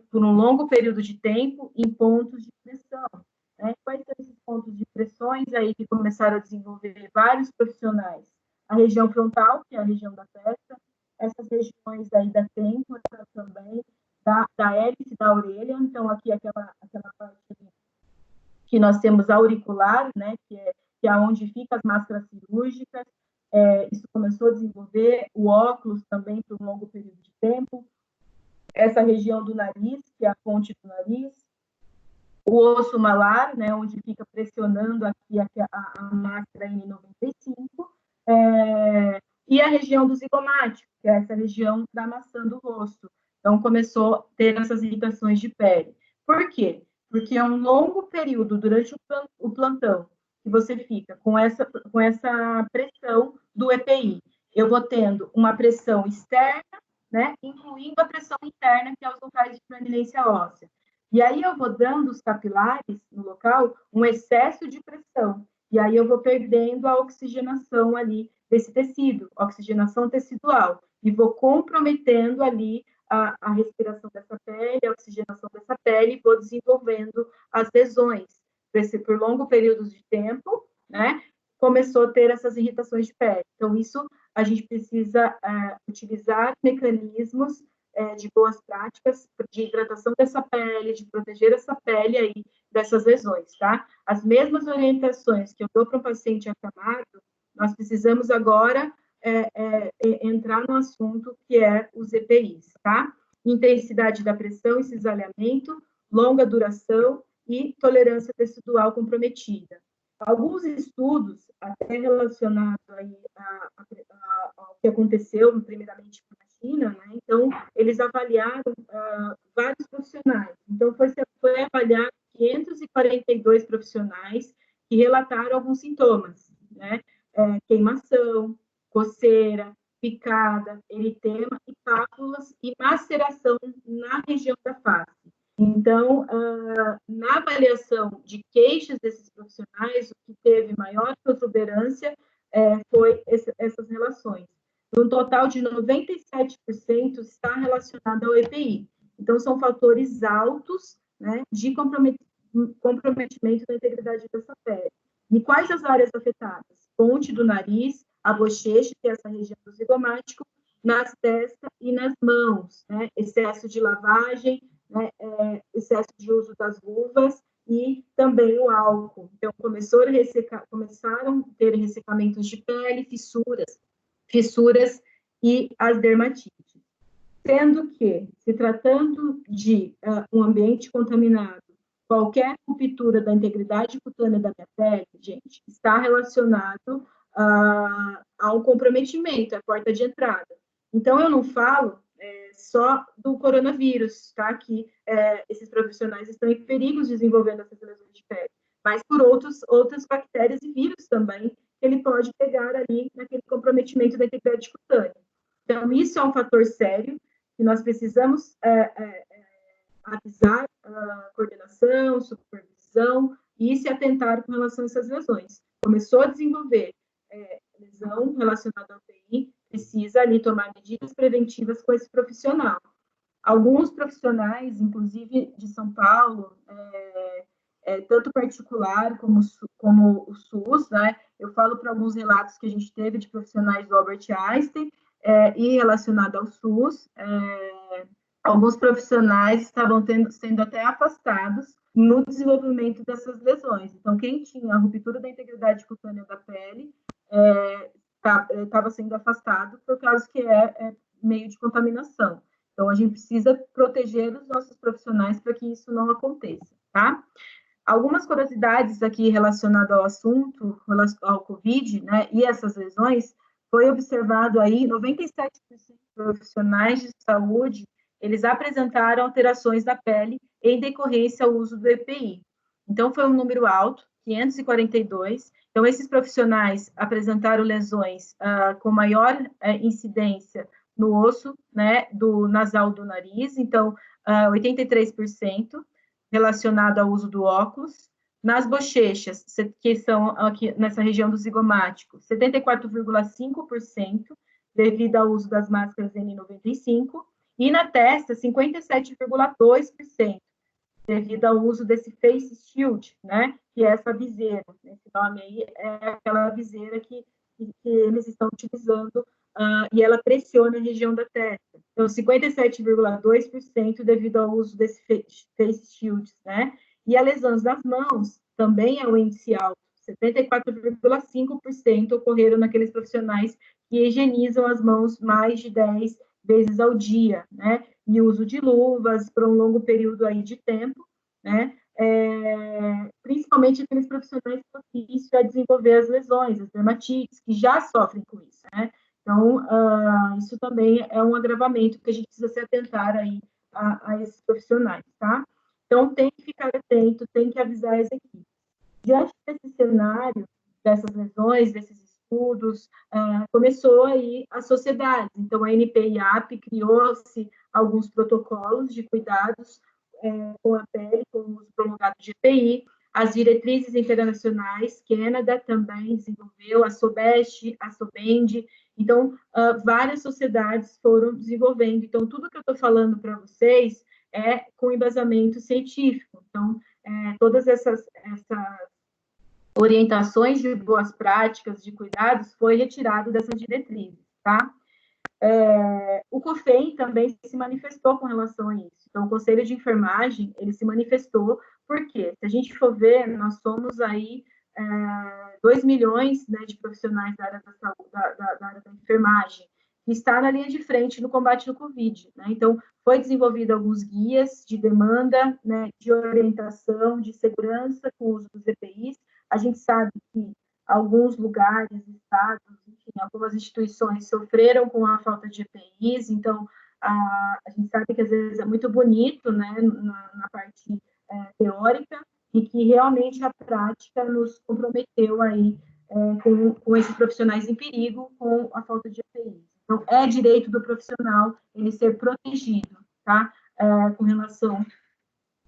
por um longo período de tempo, em pontos de pressão. Né? Quais são esses pontos de pressões aí que começaram a desenvolver vários profissionais? a região frontal, que é a região da testa, essas regiões aí da têmpora também, da hélice da orelha, então aqui aquela parte que nós temos auricular, né, que é onde ficam as máscaras cirúrgicas, isso começou a desenvolver, o óculos também por um longo período de tempo, essa região do nariz, que é a ponte do nariz, o osso malar, né, onde fica pressionando aqui a máscara N95, e a região do zigomático, que é essa região da maçã do rosto. Então, começou a ter essas irritações de pele. Por quê? Porque é um longo período durante o plantão que você fica com essa pressão do EPI. Eu vou tendo uma pressão externa, né, incluindo a pressão interna, que é os locais de proeminência óssea. E aí eu vou dando os capilares no local um excesso de pressão. E aí eu vou perdendo a oxigenação ali desse tecido, oxigenação tecidual. E vou comprometendo ali a respiração dessa pele, a oxigenação dessa pele, e vou desenvolvendo as lesões. Por longo período de tempo, né, começou a ter essas irritações de pele. Então, isso a gente precisa utilizar mecanismos de boas práticas de hidratação dessa pele, de proteger essa pele aí dessas lesões, tá? As mesmas orientações que eu dou para um paciente acamado, nós precisamos agora entrar no assunto que é os EPIs, tá? Intensidade da pressão e cisalhamento, longa duração e tolerância tecidual comprometida. Alguns estudos, até relacionados aí ao que aconteceu primeiramente na China, né? Então, eles avaliaram vários profissionais. Então, foi avaliado 542 profissionais que relataram alguns sintomas, né? Queimação, coceira, picada, eritema e pápulas e maceração na região da face. Então, na avaliação de queixas desses profissionais, o que teve maior protuberância foi essas relações. Um total de 97% está relacionado ao EPI. Então, são fatores altos, né, de comprometimento da integridade dessa pele. E quais as áreas afetadas? Ponte do nariz, a bochecha, que é essa região do zigomático, nas testas e nas mãos, né? Excesso de lavagem, né? Excesso de uso das luvas e também o álcool. Então, começaram a ter ressecamentos de pele, fissuras e as dermatites. Sendo que, se tratando de um ambiente contaminado, qualquer ruptura da integridade cutânea da minha pele, gente, está relacionado a um comprometimento, a porta de entrada. Então, eu não falo só do coronavírus, tá? Que esses profissionais estão em perigos desenvolvendo essas lesões de pele, mas por outras bactérias e vírus também, que ele pode pegar ali naquele comprometimento da integridade cutânea. Então, isso é um fator sério, que nós precisamos avisar a coordenação, supervisão e se atentar com relação a essas lesões. Começou a desenvolver lesão relacionada ao TI, precisa ali tomar medidas preventivas com esse profissional. Alguns profissionais, inclusive de São Paulo, tanto particular como o SUS, né? Eu falo para alguns relatos que a gente teve de profissionais do Albert Einstein e relacionado ao SUS, alguns profissionais estavam sendo até afastados no desenvolvimento dessas lesões. Então, quem tinha a ruptura da integridade cutânea da pele estava sendo afastado por causa que é meio de contaminação. Então, a gente precisa proteger os nossos profissionais para que isso não aconteça, tá? Algumas curiosidades aqui relacionadas ao assunto, ao COVID, né, e essas lesões, foi observado aí 97% dos profissionais de saúde, eles apresentaram alterações da pele em decorrência ao uso do EPI. Então, foi um número alto, 542. Então, esses profissionais apresentaram lesões com maior incidência no osso, né, do nasal do nariz, então, 83% relacionado ao uso do óculos. Nas bochechas, que são aqui nessa região do zigomático, 74,5% devido ao uso das máscaras N95, e na testa, 57,2%, devido ao uso desse face shield, né, que é essa viseira. Esse nome aí é aquela viseira que que eles estão utilizando, e ela pressiona a região da testa. Então, 57,2% devido ao uso desse face shields, né? E a lesões das mãos também é um índice alto. 74,5% ocorreram naqueles profissionais que higienizam as mãos mais de 10 vezes ao dia, né? E uso de luvas por um longo período aí de tempo, né? Principalmente aqueles profissionais propícios a desenvolver as lesões, as dermatites, que já sofrem com isso, né? Então, isso também é um agravamento que a gente precisa se atentar aí a esses profissionais, tá? Então, tem que ficar atento, tem que avisar as equipes. Diante desse cenário, dessas lesões, desses estudos, começou aí a sociedade. Então, a NPIAP criou-se alguns protocolos de cuidados com a pele, com o uso prolongado de EPI. As diretrizes internacionais, Canadá também desenvolveu, a SOBEST, a SOBEND. Então, várias sociedades foram desenvolvendo. Então, tudo que eu estou falando para vocês é com embasamento científico. Então, todas essas orientações de boas práticas, de cuidados, foi retirado dessas diretrizes, tá? O COFEN também se manifestou com relação a isso. Então, o Conselho de Enfermagem, ele se manifestou, porque, se a gente for ver, nós somos aí 2 milhões, né, de profissionais da área da saúde, da área da enfermagem, que está na linha de frente no combate ao Covid, né? Então, foi desenvolvido alguns guias de demanda, né, de orientação, de segurança com o uso dos EPIs. A gente sabe que alguns lugares, estados, enfim, algumas instituições sofreram com a falta de EPIs, então a gente sabe que às vezes é muito bonito, né, na parte teórica, e que realmente a prática nos comprometeu aí com esses profissionais em perigo, com a falta de EPIs. Então, é direito do profissional ele ser protegido, tá? Com relação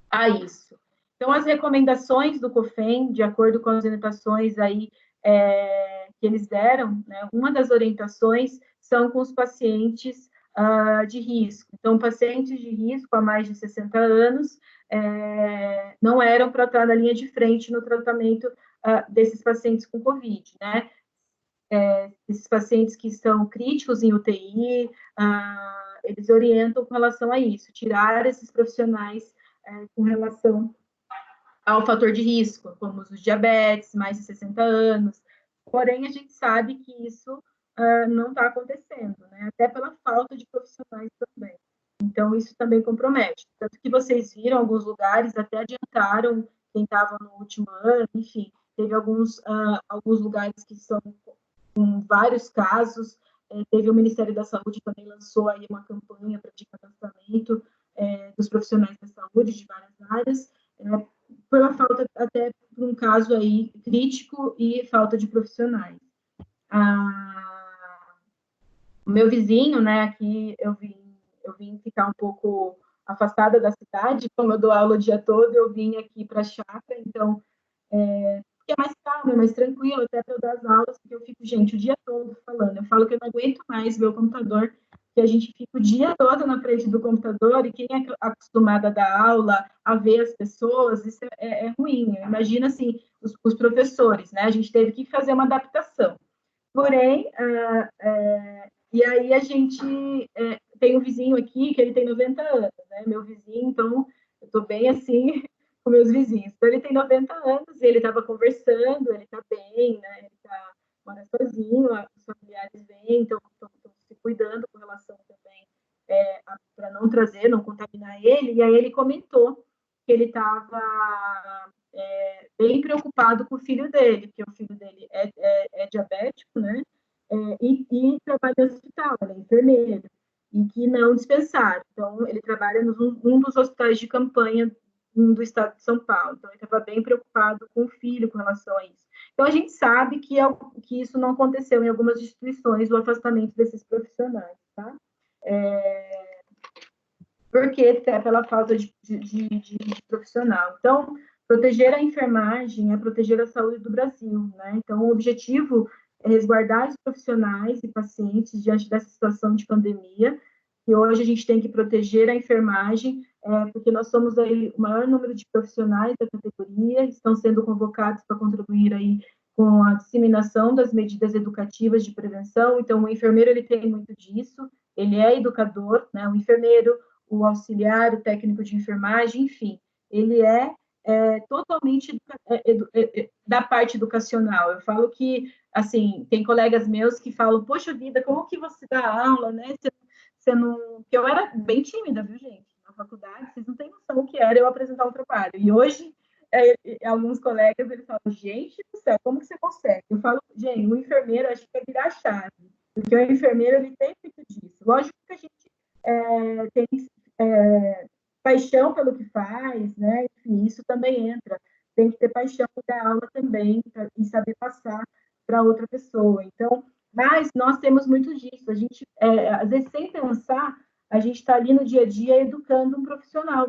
a isso. Então, as recomendações do COFEN, de acordo com as orientações aí que eles deram, né, uma das orientações são com os pacientes de risco. Então, pacientes de risco há mais de 60 anos não eram para estar na linha de frente no tratamento desses pacientes com COVID, né? Esses pacientes que são críticos em UTI, eles orientam com relação a isso, tirar esses profissionais com relação ao fator de risco, como os diabetes, mais de 60 anos. Porém, a gente sabe que isso não está acontecendo, né? Até pela falta de profissionais também. Então, isso também compromete. Tanto que vocês viram, alguns lugares até adiantaram quem estava no último ano, enfim, teve alguns lugares que são com vários casos. Teve o Ministério da Saúde também lançou aí uma campanha para de cadastramento dos profissionais da saúde de várias áreas, pela falta, até por um caso aí crítico e falta de profissionais. O meu vizinho, né, aqui eu vim ficar um pouco afastada da cidade, como eu dou aula o dia todo, eu vim aqui para a chácara, então, porque é mais calmo, é mais tranquilo, até para eu dar as aulas, porque eu fico, gente, o dia todo falando, eu falo que eu não aguento mais ver o computador, que a gente fica o dia todo na frente do computador, e quem é acostumado a dar aula, a ver as pessoas, isso é ruim. Imagina, assim, os professores, né? A gente teve que fazer uma adaptação. Porém, e aí a gente tem um vizinho aqui que ele tem 90 anos, né? Meu vizinho, então, eu estou bem assim com meus vizinhos. Então, ele tem 90 anos e ele estava conversando, ele está bem, né? Ele mora sozinho, os familiares vêm, então estão se cuidando com relação também para não trazer, não contaminar ele. E aí ele comentou que ele estava bem preocupado com o filho dele, porque o filho dele é diabético, né? E trabalha no hospital, ele é enfermeiro, e que não dispensaram. Então, ele trabalha num dos hospitais de campanha do estado de São Paulo. Então, ele estava bem preocupado com o filho com relação a isso. Então, a gente sabe que isso não aconteceu em algumas instituições, o afastamento desses profissionais, tá? Porque é pela falta de profissional. Então, proteger a enfermagem é proteger a saúde do Brasil, né? Então, o objetivo é resguardar os profissionais e pacientes diante dessa situação de pandemia, e hoje a gente tem que proteger a enfermagem, porque nós somos aí o maior número de profissionais da categoria, estão sendo convocados para contribuir aí com a disseminação das medidas educativas de prevenção. Então, o enfermeiro ele tem muito disso, ele é educador, né? O enfermeiro, o auxiliar, o técnico de enfermagem, enfim, ele é totalmente da parte educacional. Eu falo que, assim, tem colegas meus que falam, poxa vida, como que você dá aula, né? Você não... Porque eu era bem tímida, viu, gente? Na faculdade, vocês não têm noção o que era eu apresentar um trabalho. E hoje, alguns colegas, eles falam, gente do céu, como que você consegue? Eu falo, gente, o enfermeiro, acho que vai virar a chave. Porque o enfermeiro, ele tem muito disso. Lógico que a gente tem paixão pelo que faz, né? Enfim, isso também entra. Tem que ter paixão da aula também e saber passar para outra pessoa. Então, mas nós temos muito disso. A gente, às vezes, sem pensar, a gente está ali no dia a dia educando um profissional,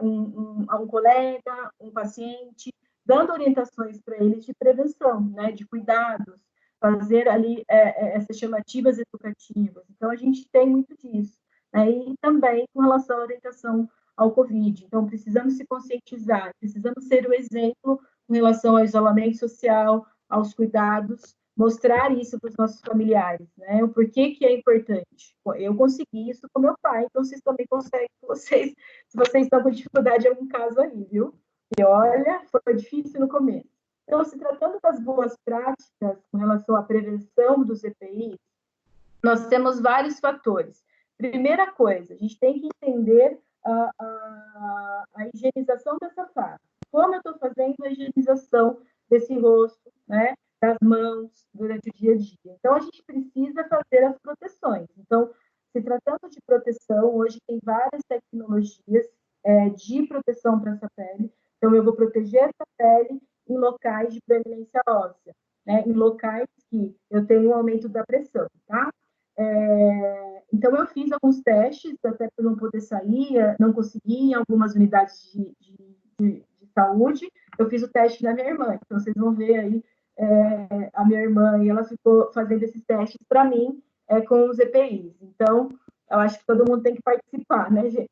um colega, um paciente, dando orientações para eles de prevenção, né? De cuidados, fazer ali essas chamativas educativas. Então, a gente tem muito disso. Né? E também com relação à orientação ao Covid. Então, precisamos se conscientizar, precisamos ser o exemplo com relação ao isolamento social, aos cuidados, mostrar isso para os nossos familiares, né? O porquê que é importante. Eu consegui isso com meu pai, então vocês também conseguem, se vocês estão com dificuldade em algum caso aí, viu? E olha, foi difícil no começo. Então, se tratando das boas práticas com relação à prevenção dos EPIs, nós temos vários fatores. Primeira coisa, a gente tem que entender a higienização dessa face. Como eu estou fazendo a higienização desse rosto, né, das mãos, durante o dia a dia. Então, a gente precisa fazer as proteções. Então, se tratando de proteção, hoje tem várias tecnologias de proteção para essa pele. Então, eu vou proteger essa pele em locais de preeminência óssea, né, em locais que eu tenho um aumento da pressão, tá? Então, eu fiz alguns testes, até por não poder sair, não consegui em algumas unidades de saúde. Eu fiz o teste na minha irmã, então vocês vão ver aí a minha irmã, e ela ficou fazendo esses testes para mim com os EPIs. Então, eu acho que todo mundo tem que participar, né, gente?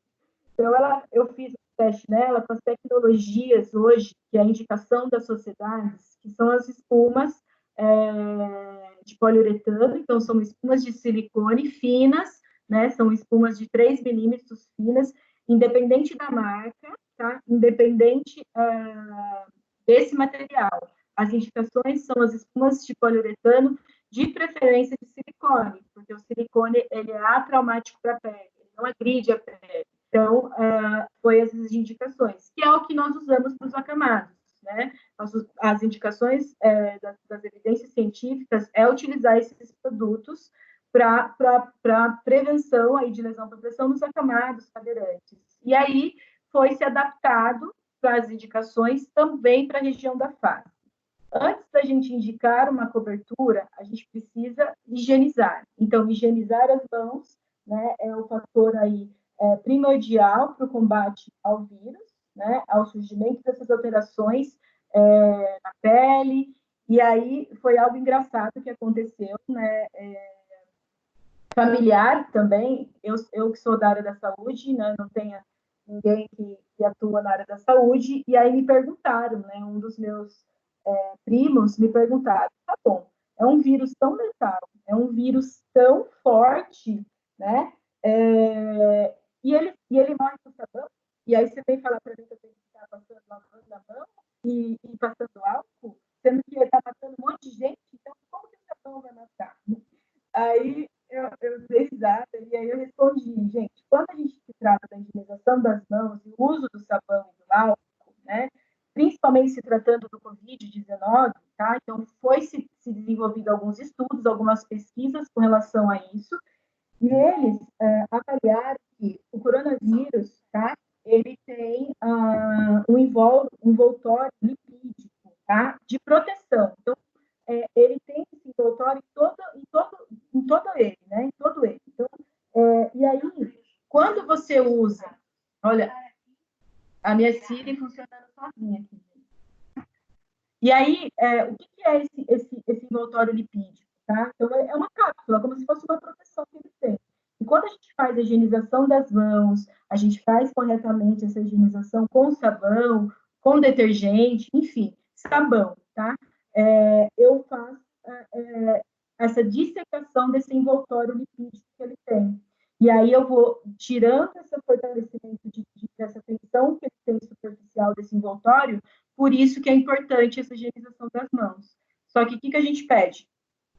Então, eu fiz o teste nela com as tecnologias hoje, que é a indicação das sociedades, que são as espumas de poliuretano, então são espumas de silicone finas, né? São espumas de 3 milímetros finas, independente da marca, tá? Independente desse material. As indicações são as espumas de poliuretano, de preferência de silicone, porque o silicone ele é atraumático para a pele, ele não agride a pele. Então, foi essas indicações, que é o que nós usamos para os acamados. Né? As indicações das evidências científicas é utilizar esses produtos para prevenção aí de lesão por pressão nos acamados cadeirantes. E aí foi se adaptado para as indicações também para a região da face. Antes da gente indicar uma cobertura, a gente precisa higienizar. Então, higienizar as mãos, né, é o fator aí primordial para o combate ao vírus, né, ao surgimento dessas alterações na pele. E aí foi algo engraçado que aconteceu, né, familiar também. Eu que sou da área da saúde, né, não tenho ninguém que atua na área da saúde, e aí me perguntaram, né, um dos meus primos me perguntaram, tá bom, é um vírus tão letal, é um vírus tão forte, né, e ele morre com sabão? E aí você vem falar para mim que eu tenho que ficar passando lavando na mão e passando álcool, sendo que ele está matando um monte de gente, então como que o sabão vai matar? Aí eu dei risada e aí eu respondi, gente, quando a gente se trata da higienização das mãos e o uso do sabão e do álcool, né, principalmente se tratando do Covid-19, tá? Então foi se desenvolvido alguns estudos, algumas pesquisas com relação a isso, e eles avaliaram que o coronavírus, tá? Ele tem um envoltório lipídico, tá? De proteção. Então, ele tem esse envoltório em todo ele, né? Em todo ele. Então, e aí, quando você usa... Olha, a minha Siri funcionando sozinha aqui. E aí, o que é esse envoltório lipídico, tá? Então, é uma cápsula, como se fosse uma proteção que ele tem. E quando a gente faz a higienização das mãos, a gente faz corretamente essa higienização com sabão, com detergente, enfim, sabão, tá? eu faço essa dissecação desse envoltório lipídico que ele tem. E aí eu vou tirando esse fortalecimento dessa tensão que ele tem superficial desse envoltório, por isso que é importante essa higienização das mãos. Só que o que a gente pede?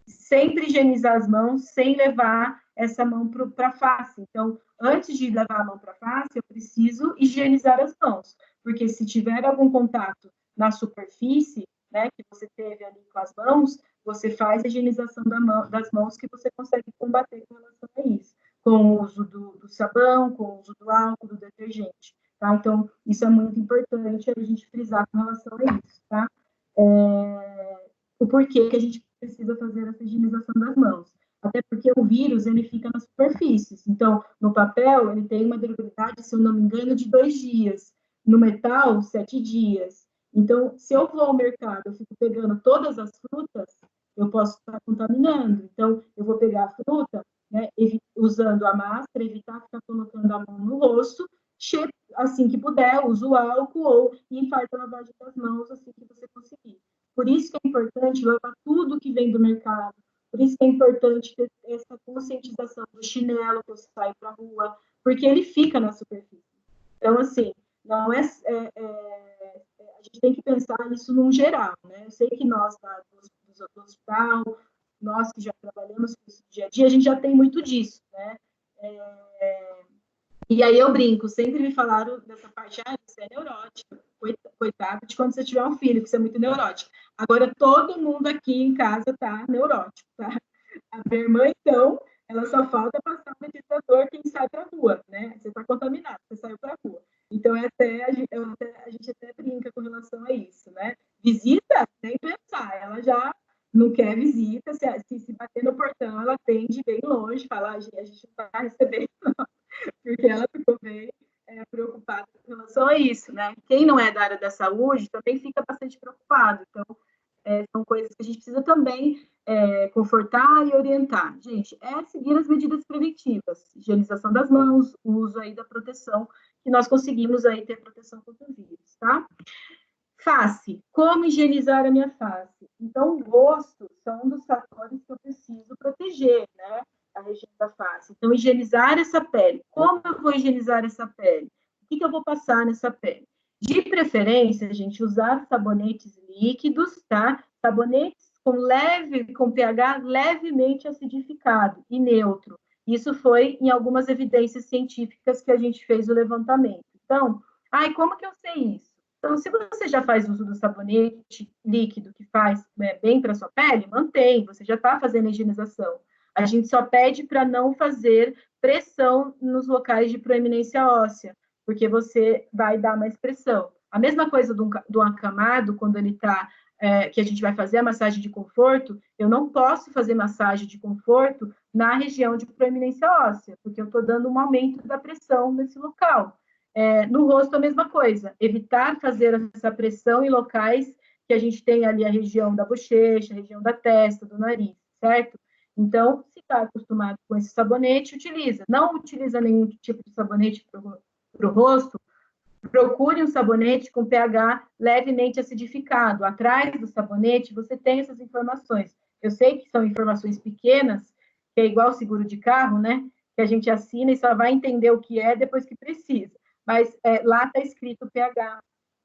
Sempre higienizar as mãos sem levar essa mão para a face. Então, antes de levar a mão para a face, eu preciso higienizar as mãos, porque se tiver algum contato na superfície, né, que você teve ali com as mãos, você faz a higienização das mãos que você consegue combater com relação a isso, com o uso do sabão, com o uso do álcool, do detergente, tá? Então, isso é muito importante a gente frisar com relação a isso, tá? O porquê que a gente precisa fazer essa higienização das mãos. Até porque o vírus, ele fica nas superfícies. Então, no papel, ele tem uma durabilidade, se eu não me engano, de 2 dias. No metal, 7 dias. Então, se eu vou ao mercado, eu fico pegando todas as frutas, eu posso estar contaminando. Então, eu vou pegar a fruta, né, usando a máscara, evitar ficar colocando a mão no rosto, assim que puder, usa o álcool e faz a lavagem das mãos assim que você conseguir. Por isso que é importante lavar tudo que vem do mercado. Por isso que é importante ter essa conscientização do chinelo que eu saio para a rua, porque ele fica na superfície. Então, assim, não é, a gente tem que pensar nisso num geral, né? Eu sei que nós, do hospital, nós que já trabalhamos com isso no dia a dia, a gente já tem muito disso, né? E aí eu brinco, sempre me falaram dessa parte, você é neurótica, coitado de quando você tiver um filho, que você é muito neurótica. Agora, todo mundo aqui em casa tá neurótico, tá? A minha irmã, então, ela só falta passar o ventilador quem sai para a rua, né? Você está contaminado, você saiu para a rua. Então, a gente até brinca com relação a isso, né? Visita, nem pensar, ela já não quer visita, se bater no portão, ela atende bem longe, fala, a gente não está recebendo, não. Porque ela ficou bem preocupada com relação a isso, né? Quem não é da área da saúde também fica bastante preocupado. Então, são coisas que a gente precisa também confortar e orientar. Gente, seguir as medidas preventivas, higienização das mãos, uso aí da proteção, que nós conseguimos aí ter proteção contra o vírus, tá? Face, como higienizar a minha face? Então, o rosto são um dos fatores que eu preciso proteger, né? A região da face. Então, higienizar essa pele. Como eu vou higienizar essa pele? O que eu vou passar nessa pele? De preferência, a gente usar sabonetes líquidos, tá? Sabonetes com pH levemente acidificado e neutro. Isso foi em algumas evidências científicas que a gente fez o levantamento. Então, como que eu sei isso? Então, se você já faz uso do sabonete líquido que faz bem para a sua pele, mantém, você já está fazendo a higienização. A gente só pede para não fazer pressão nos locais de proeminência óssea, porque você vai dar mais pressão. A mesma coisa do acamado, quando ele está, que a gente vai fazer a massagem de conforto, eu não posso fazer massagem de conforto na região de proeminência óssea, porque eu estou dando um aumento da pressão nesse local. No rosto, a mesma coisa, evitar fazer essa pressão em locais que a gente tem ali a região da bochecha, a região da testa, do nariz, certo? Então, se está acostumado com esse sabonete, utiliza. Não utiliza nenhum tipo de sabonete para o rosto, procure um sabonete com pH levemente acidificado. Atrás do sabonete, você tem essas informações. Eu sei que são informações pequenas, que é igual seguro de carro, né? Que a gente assina e só vai entender o que é depois que precisa. Mas lá está escrito o pH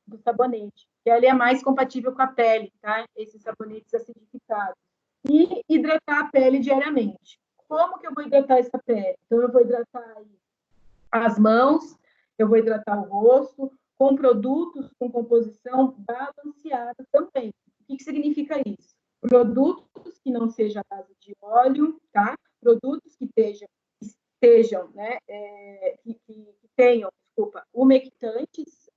do sabonete, que ele é mais compatível com a pele, tá? Esses sabonetes acidificados. E hidratar a pele diariamente. Como que eu vou hidratar essa pele? Então, eu vou hidratar as mãos, eu vou hidratar o rosto, com produtos com composição balanceada também. O que significa isso? Produtos que não sejam à base de óleo, tá? Produtos que estejam, né, que tenham, umectantes,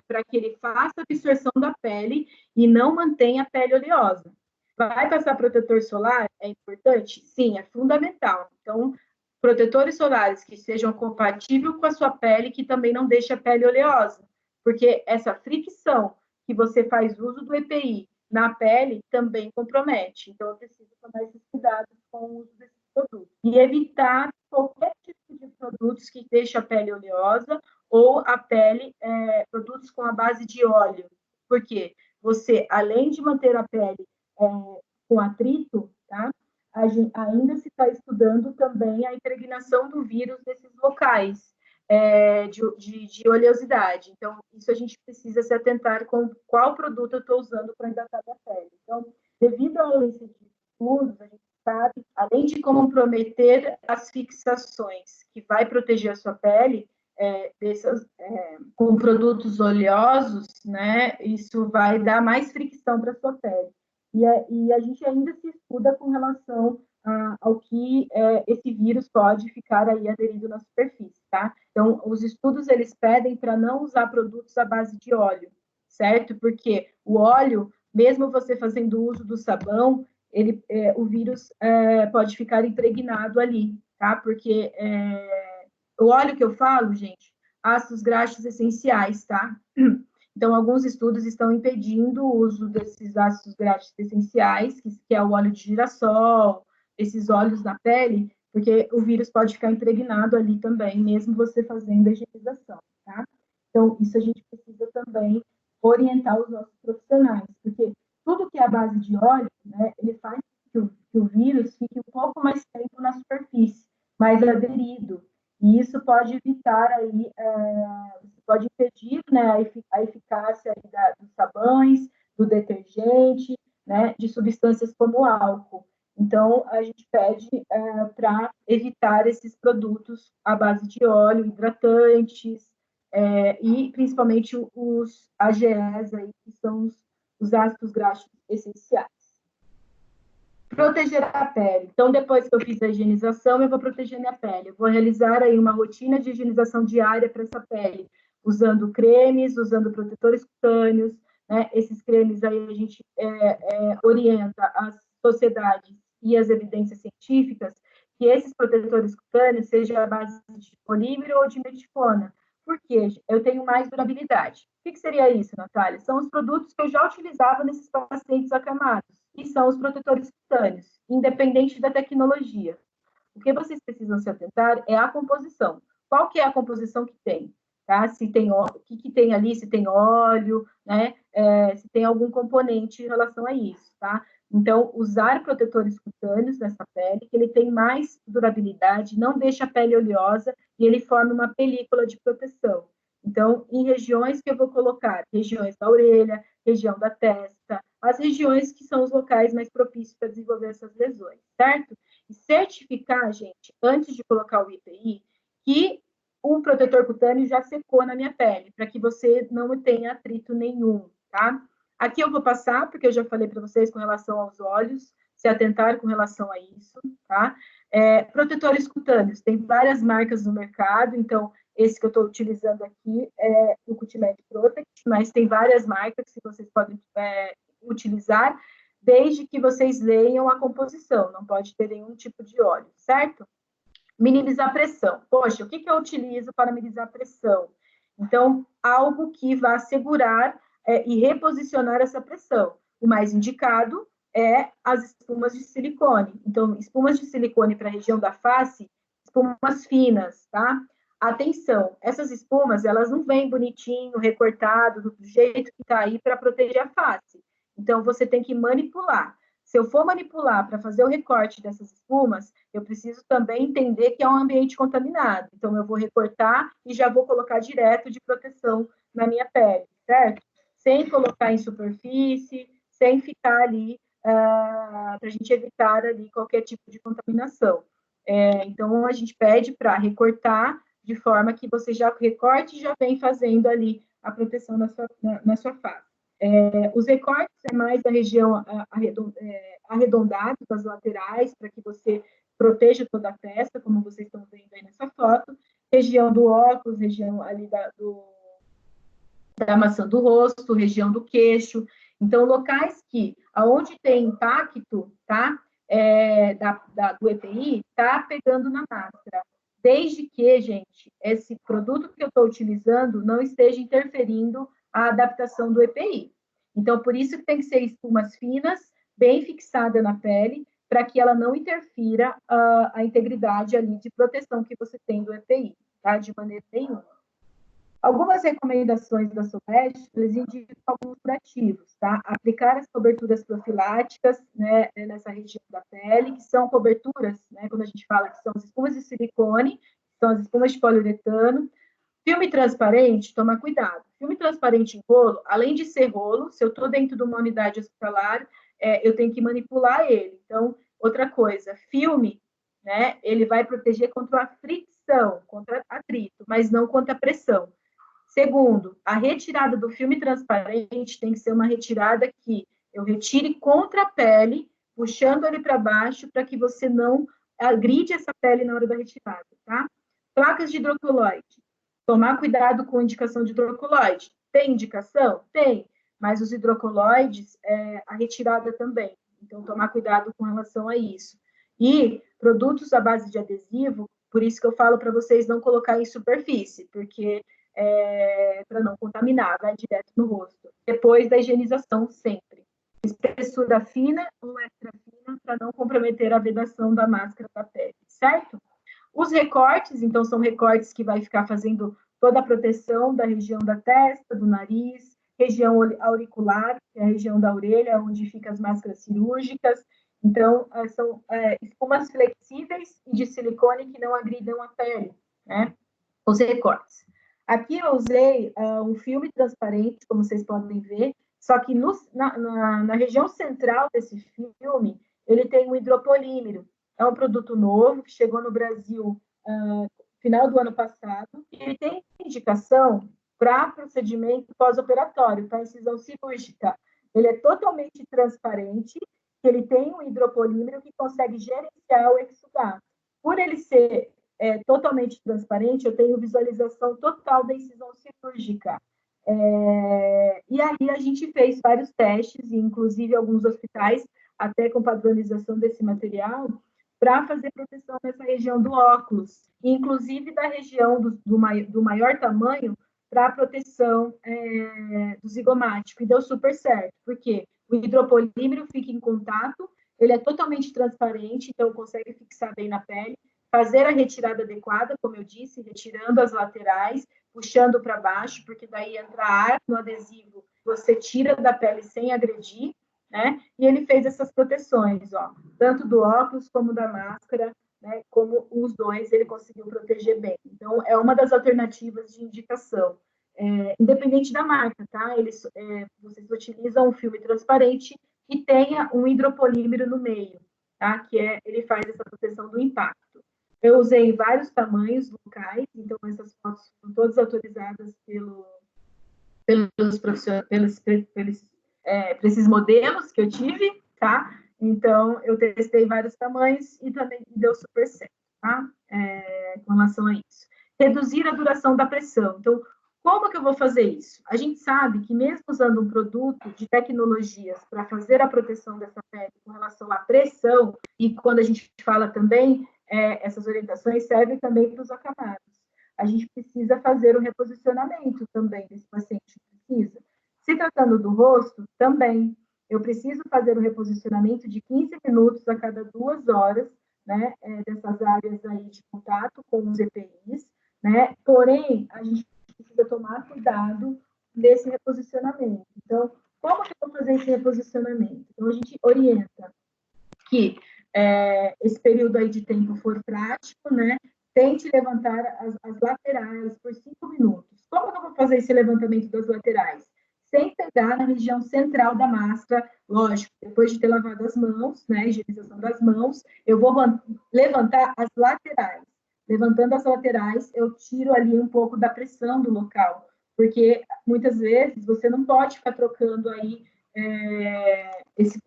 para que ele faça a absorção da pele e não mantenha a pele oleosa. Vai passar protetor solar? É importante? Sim, é fundamental. Então, protetores solares que sejam compatíveis com a sua pele, que também não deixe a pele oleosa, porque essa fricção que você faz uso do EPI na pele também compromete. Então, eu preciso tomar esses cuidados com o uso desses produtos. E evitar qualquer tipo de produtos que deixe a pele oleosa ou a pele, produtos com a base de óleo. Por quê? Você, além de manter a pele com atrito, tá? Ainda se está estudando também a impregnação do vírus nesses locais de oleosidade. Então, isso a gente precisa se atentar com qual produto eu estou usando para hidratar a pele. Então, devido ao índice de estudos, a gente sabe, além de comprometer as fixações que vai proteger a sua pele, com produtos oleosos, né, isso vai dar mais fricção para a sua pele. E a gente ainda se estuda com relação ao que esse vírus pode ficar aí aderido na superfície, tá? Então, os estudos, eles pedem para não usar produtos à base de óleo, certo? Porque o óleo, mesmo você fazendo uso do sabão, o vírus pode ficar impregnado ali, tá? Porque o óleo que eu falo, gente, ácidos graxos essenciais, tá? Então, alguns estudos estão impedindo o uso desses ácidos graxos essenciais, que é o óleo de girassol, esses óleos na pele, porque o vírus pode ficar impregnado ali também, mesmo você fazendo a higienização, tá? Então, isso a gente precisa também orientar os nossos profissionais, porque tudo que é a base de óleo, né, ele faz que o vírus fique um pouco mais tempo na superfície, mais aderido, e isso pode evitar aí, pode impedir, né, a eficácia aí dos sabões, do detergente, né, de substâncias como álcool. Então, a gente pede para evitar esses produtos à base de óleo, hidratantes, e principalmente os AGEs, aí, que são os ácidos graxos essenciais. Proteger a pele. Então, depois que eu fiz a higienização, eu vou proteger minha pele. Eu vou realizar aí uma rotina de higienização diária para essa pele, usando cremes, usando protetores cutâneos, né? Esses cremes aí a gente orienta as sociedades e as evidências científicas que esses protetores cutâneos sejam à base de polímero ou de meticona. Por quê? Eu tenho mais durabilidade. O que seria isso, Natália? São os produtos que eu já utilizava nesses pacientes acamados, que são os protetores cutâneos, independente da tecnologia. O que vocês precisam se atentar é a composição. Qual que é a composição que tem? Tá? Se tem o que tem ali, se tem óleo, né? Se tem algum componente em relação a isso, tá? Então, usar protetores cutâneos nessa pele, que ele tem mais durabilidade, não deixa a pele oleosa e ele forma uma película de proteção. Então, em regiões que eu vou colocar, regiões da orelha, região da testa, as regiões que são os locais mais propícios para desenvolver essas lesões, certo? E certificar, gente, antes de colocar o IPI, que o protetor cutâneo já secou na minha pele, para que você não tenha atrito nenhum, tá? Aqui eu vou passar, porque eu já falei para vocês com relação aos olhos, se atentar com relação a isso, tá? Protetores cutâneos, tem várias marcas no mercado, então, esse que eu estou utilizando aqui é o Cutimed Protect, mas tem várias marcas que vocês podem utilizar, desde que vocês leiam a composição, não pode ter nenhum tipo de óleo, certo? Minimizar a pressão. Poxa, o que eu utilizo para minimizar a pressão? Então, algo que vá segurar e reposicionar essa pressão. O mais indicado é as espumas de silicone. Então, espumas de silicone para a região da face, espumas finas, tá? Atenção, essas espumas, elas não vêm bonitinho, recortado, do jeito que está aí para proteger a face. Então, você tem que manipular. Se eu for manipular para fazer o recorte dessas espumas, eu preciso também entender que é um ambiente contaminado. Então, eu vou recortar e já vou colocar direto de proteção na minha pele, certo? Sem colocar em superfície, sem ficar ali, para a gente evitar ali qualquer tipo de contaminação. Então, a gente pede para recortar de forma que você já recorte e já vem fazendo ali a proteção na sua face. Os recortes é mais a região arredondada das laterais, para que você proteja toda a testa, como vocês estão vendo aí nessa foto. Região do óculos, região ali da maçã do rosto, região do queixo. Então, locais aonde tem impacto, tá? Do EPI, tá pegando na máscara. Desde que, gente, esse produto que eu estou utilizando não esteja interferindo a adaptação do EPI. Então, por isso que tem que ser espumas finas, bem fixada na pele, para que ela não interfira a integridade ali de proteção que você tem do EPI, tá? De maneira nenhuma. Algumas recomendações da SOBET, eles indicam alguns curativos, tá? Aplicar as coberturas profiláticas, né, nessa região da pele, que são coberturas, né, quando a gente fala que são as espumas de silicone, são as espumas de poliuretano. Filme transparente, toma cuidado. Filme transparente em rolo, além de ser rolo, se eu estou dentro de uma unidade hospitalar, eu tenho que manipular ele. Então, outra coisa, filme, né, ele vai proteger contra a fricção, contra atrito, mas não contra a pressão. Segundo, a retirada do filme transparente tem que ser uma retirada que eu retire contra a pele, puxando ele para baixo, para que você não agride essa pele na hora da retirada, tá? Placas de hidrocolloide. Tomar cuidado com a indicação de hidrocolloide. Tem indicação? Tem, mas os hidrocolloides, a retirada também. Então, tomar cuidado com relação a isso. E produtos à base de adesivo, por isso que eu falo para vocês não colocar em superfície, porque para não contaminar, vai direto no rosto. Depois da higienização, sempre. Espessura fina ou extra fina, para não comprometer a vedação da máscara da pele, certo? Os recortes, então, são recortes que vai ficar fazendo toda a proteção da região da testa, do nariz, região auricular, que é a região da orelha, onde ficam as máscaras cirúrgicas. Então, são espumas flexíveis e de silicone que não agridam a pele, né? Os recortes. Aqui eu usei um filme transparente, como vocês podem ver, só que na região central desse filme, ele tem um hidropolímero. É um produto novo, que chegou no Brasil no final do ano passado, e ele tem indicação para procedimento pós-operatório, para incisão cirúrgica. Ele é totalmente transparente, ele tem um hidropolímero que consegue gerenciar o exudato. Por ele ser totalmente transparente, eu tenho visualização total da incisão cirúrgica. E aí a gente fez vários testes, inclusive alguns hospitais, até com padronização desse material, para fazer proteção nessa região do óculos, inclusive da região do maior tamanho, para a proteção do zigomático. E deu super certo, porque o hidropolímero fica em contato, ele é totalmente transparente, então consegue fixar bem na pele, fazer a retirada adequada, como eu disse, retirando as laterais, puxando para baixo, porque daí entra ar no adesivo, você tira da pele sem agredir, né? E ele fez essas proteções, ó, tanto do óculos como da máscara, né? Como os dois ele conseguiu proteger bem. Então, é uma das alternativas de indicação. Independente da marca, tá? Vocês utilizam um filme transparente que tenha um hidropolímero no meio, tá? Ele faz essa proteção do impacto. Eu usei vários tamanhos locais, então essas fotos foram todas autorizadas pelos profissionais, por esses modelos que eu tive, tá? Então, eu testei vários tamanhos e também deu super certo, tá? Com relação a isso. Reduzir a duração da pressão. Então, como que eu vou fazer isso? A gente sabe que mesmo usando um produto de tecnologias para fazer a proteção dessa pele com relação à pressão, e quando a gente fala também, essas orientações servem também para os acamados. A gente precisa fazer o reposicionamento também desse paciente, precisa. Se tratando do rosto, também. Eu preciso fazer o reposicionamento de 15 minutos a cada 2 horas, né, dessas áreas aí de contato com os EPIs, né? Porém, a gente precisa tomar cuidado nesse reposicionamento. Então, como que eu vou fazer esse reposicionamento? Então, a gente orienta que esse período aí de tempo for prático, né? Tente levantar as laterais por 5 minutos. Como que eu vou fazer esse levantamento das laterais? Sem pegar na região central da máscara, lógico, depois de ter lavado as mãos, né, higienização das mãos, eu vou levantar as laterais. Levantando as laterais, eu tiro ali um pouco da pressão do local, porque muitas vezes você não pode ficar trocando aí esses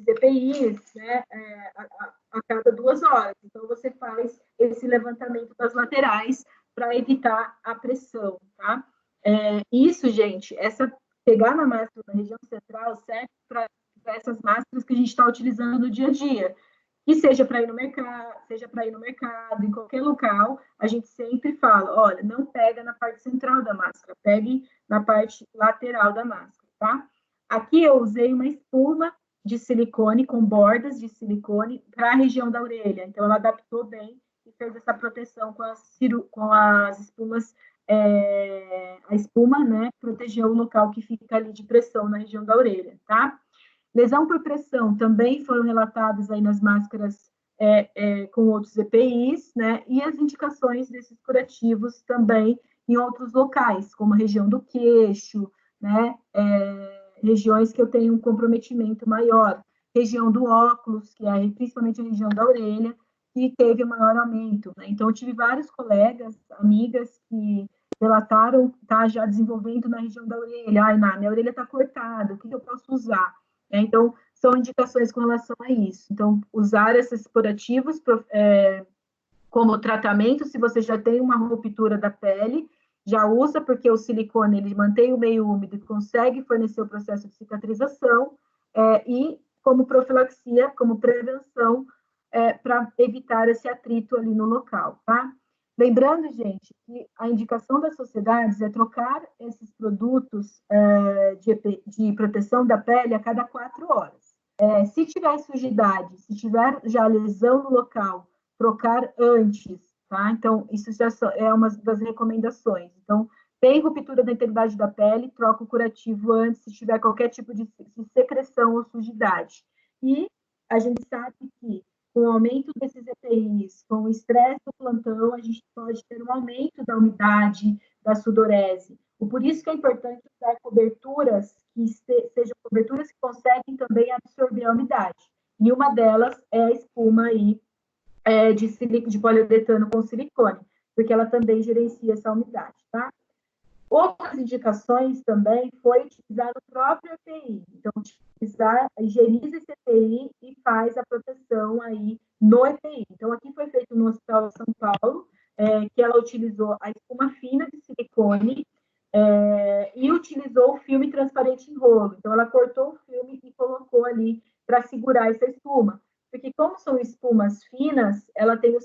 EPIs, né, a cada 2 horas. Então, você faz esse levantamento das laterais para evitar a pressão, tá? Isso, gente, pegar na máscara na região central serve para essas máscaras que a gente está utilizando no dia a dia. Que seja para ir no mercado, em qualquer local, a gente sempre fala, olha, não pega na parte central da máscara, pegue na parte lateral da máscara, tá? Aqui eu usei uma espuma de silicone, com bordas de silicone, para a região da orelha. Então, ela adaptou bem e fez essa proteção com as espumas a espuma, né, proteger o local que fica ali de pressão na região da orelha, tá? Lesão por pressão também foram relatadas aí nas máscaras com outros EPIs, né? E as indicações desses curativos também em outros locais, como a região do queixo, né? Regiões que eu tenho um comprometimento maior, região do óculos, que é principalmente a região da orelha, que teve maior aumento, né? Então, eu tive vários colegas, amigas que relataram, tá já desenvolvendo na região da orelha. Ai, minha orelha está cortada, o que eu posso usar? Então, são indicações com relação a isso. Então, usar esses curativos como tratamento, se você já tem uma ruptura da pele, já usa, porque o silicone ele mantém o meio úmido e consegue fornecer o processo de cicatrização, e como profilaxia, como prevenção, para evitar esse atrito ali no local, tá? Lembrando, gente, que a indicação das sociedades é trocar esses produtos de proteção da pele a cada 4 horas. Se tiver sujidade, se tiver já lesão no local, trocar antes, tá? Então, isso já é uma das recomendações. Então, tem ruptura da integridade da pele, troca o curativo antes, se tiver qualquer tipo de secreção ou sujidade. E a gente sabe que, com o aumento desses EPIs, com o estresse do plantão, a gente pode ter um aumento da umidade, da sudorese. Por isso que é importante usar coberturas que sejam coberturas que conseguem também absorver a umidade. E uma delas é a espuma aí, de poliuretano com silicone, porque ela também gerencia essa umidade, tá? Outras indicações também foi utilizar o próprio EPI. Então, higieniza esse EPI e faz a proteção aí no EPI. Então, aqui foi feito no Hospital de São Paulo, que ela utilizou a espuma fina de silicone e utilizou o filme transparente em rolo. Então, ela cortou o filme e colocou ali para segurar essa espuma. Porque como são espumas finas, ela tem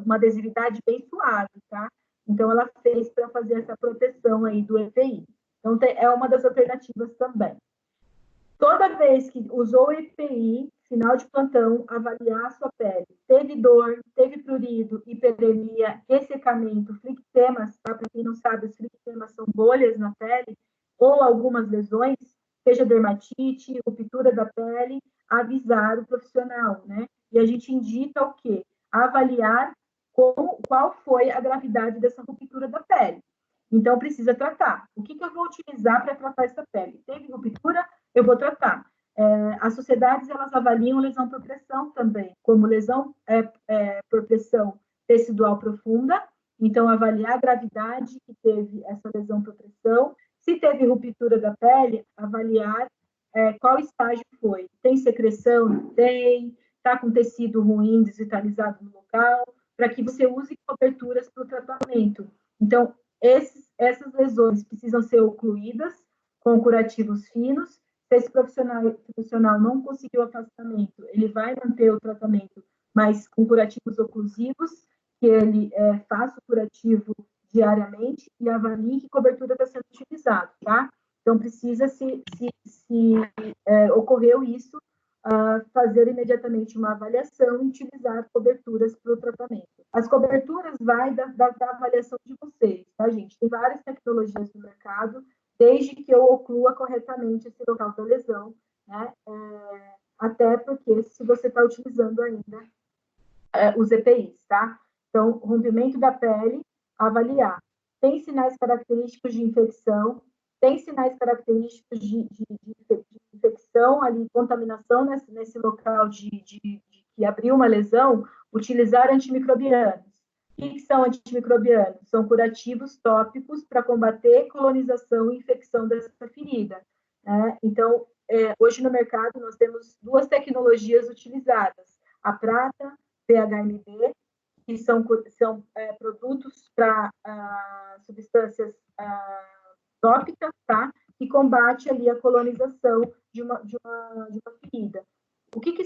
uma adesividade bem suave, tá? Então, ela fez para fazer essa proteção aí do EPI. Então, é uma das alternativas também. Toda vez que usou o EPI, final de plantão, avaliar a sua pele. Teve dor, teve prurido, hiperemia, ressecamento, flictemas, tá? Para quem não sabe, os flictemas são bolhas na pele ou algumas lesões, seja dermatite, ruptura da pele, avisar o profissional, né? E a gente indica o quê? Avaliar qual foi a gravidade dessa ruptura da pele. Então, precisa tratar. O que eu vou utilizar para tratar essa pele? Teve ruptura? Eu vou tratar. As sociedades, elas avaliam lesão por pressão também, como lesão por pressão tecidual profunda. Então, avaliar a gravidade que teve essa lesão por pressão. Se teve ruptura da pele, avaliar qual estágio foi. Tem secreção? Tem. Está com tecido ruim, desvitalizado no local, para que você use coberturas para o tratamento. Então, essas lesões precisam ser ocluídas com curativos finos. Se esse profissional não conseguiu afastamento, ele vai manter o tratamento, mas com curativos oclusivos, que ele faça o curativo diariamente e avalie que cobertura está sendo utilizada, tá? Então, precisa, se ocorreu isso, fazer imediatamente uma avaliação e utilizar coberturas para o tratamento. As coberturas vai da avaliação de vocês, tá, gente? Tem várias tecnologias no mercado, desde que eu oclua corretamente esse local da lesão, né? Até porque se você está utilizando ainda os EPIs, tá? Então, rompimento da pele, avaliar. Tem sinais característicos de infecção, tem sinais característicos de infecção, ali, contaminação nesse local que abriu uma lesão, utilizar antimicrobianos. O que são antimicrobianos? São curativos tópicos para combater colonização e infecção dessa ferida. Né? Então, hoje no mercado nós temos 2 tecnologias utilizadas, a prata, PHMB, que são produtos para substâncias tópicas, tá? Que combate ali a colonização de uma ferida. O que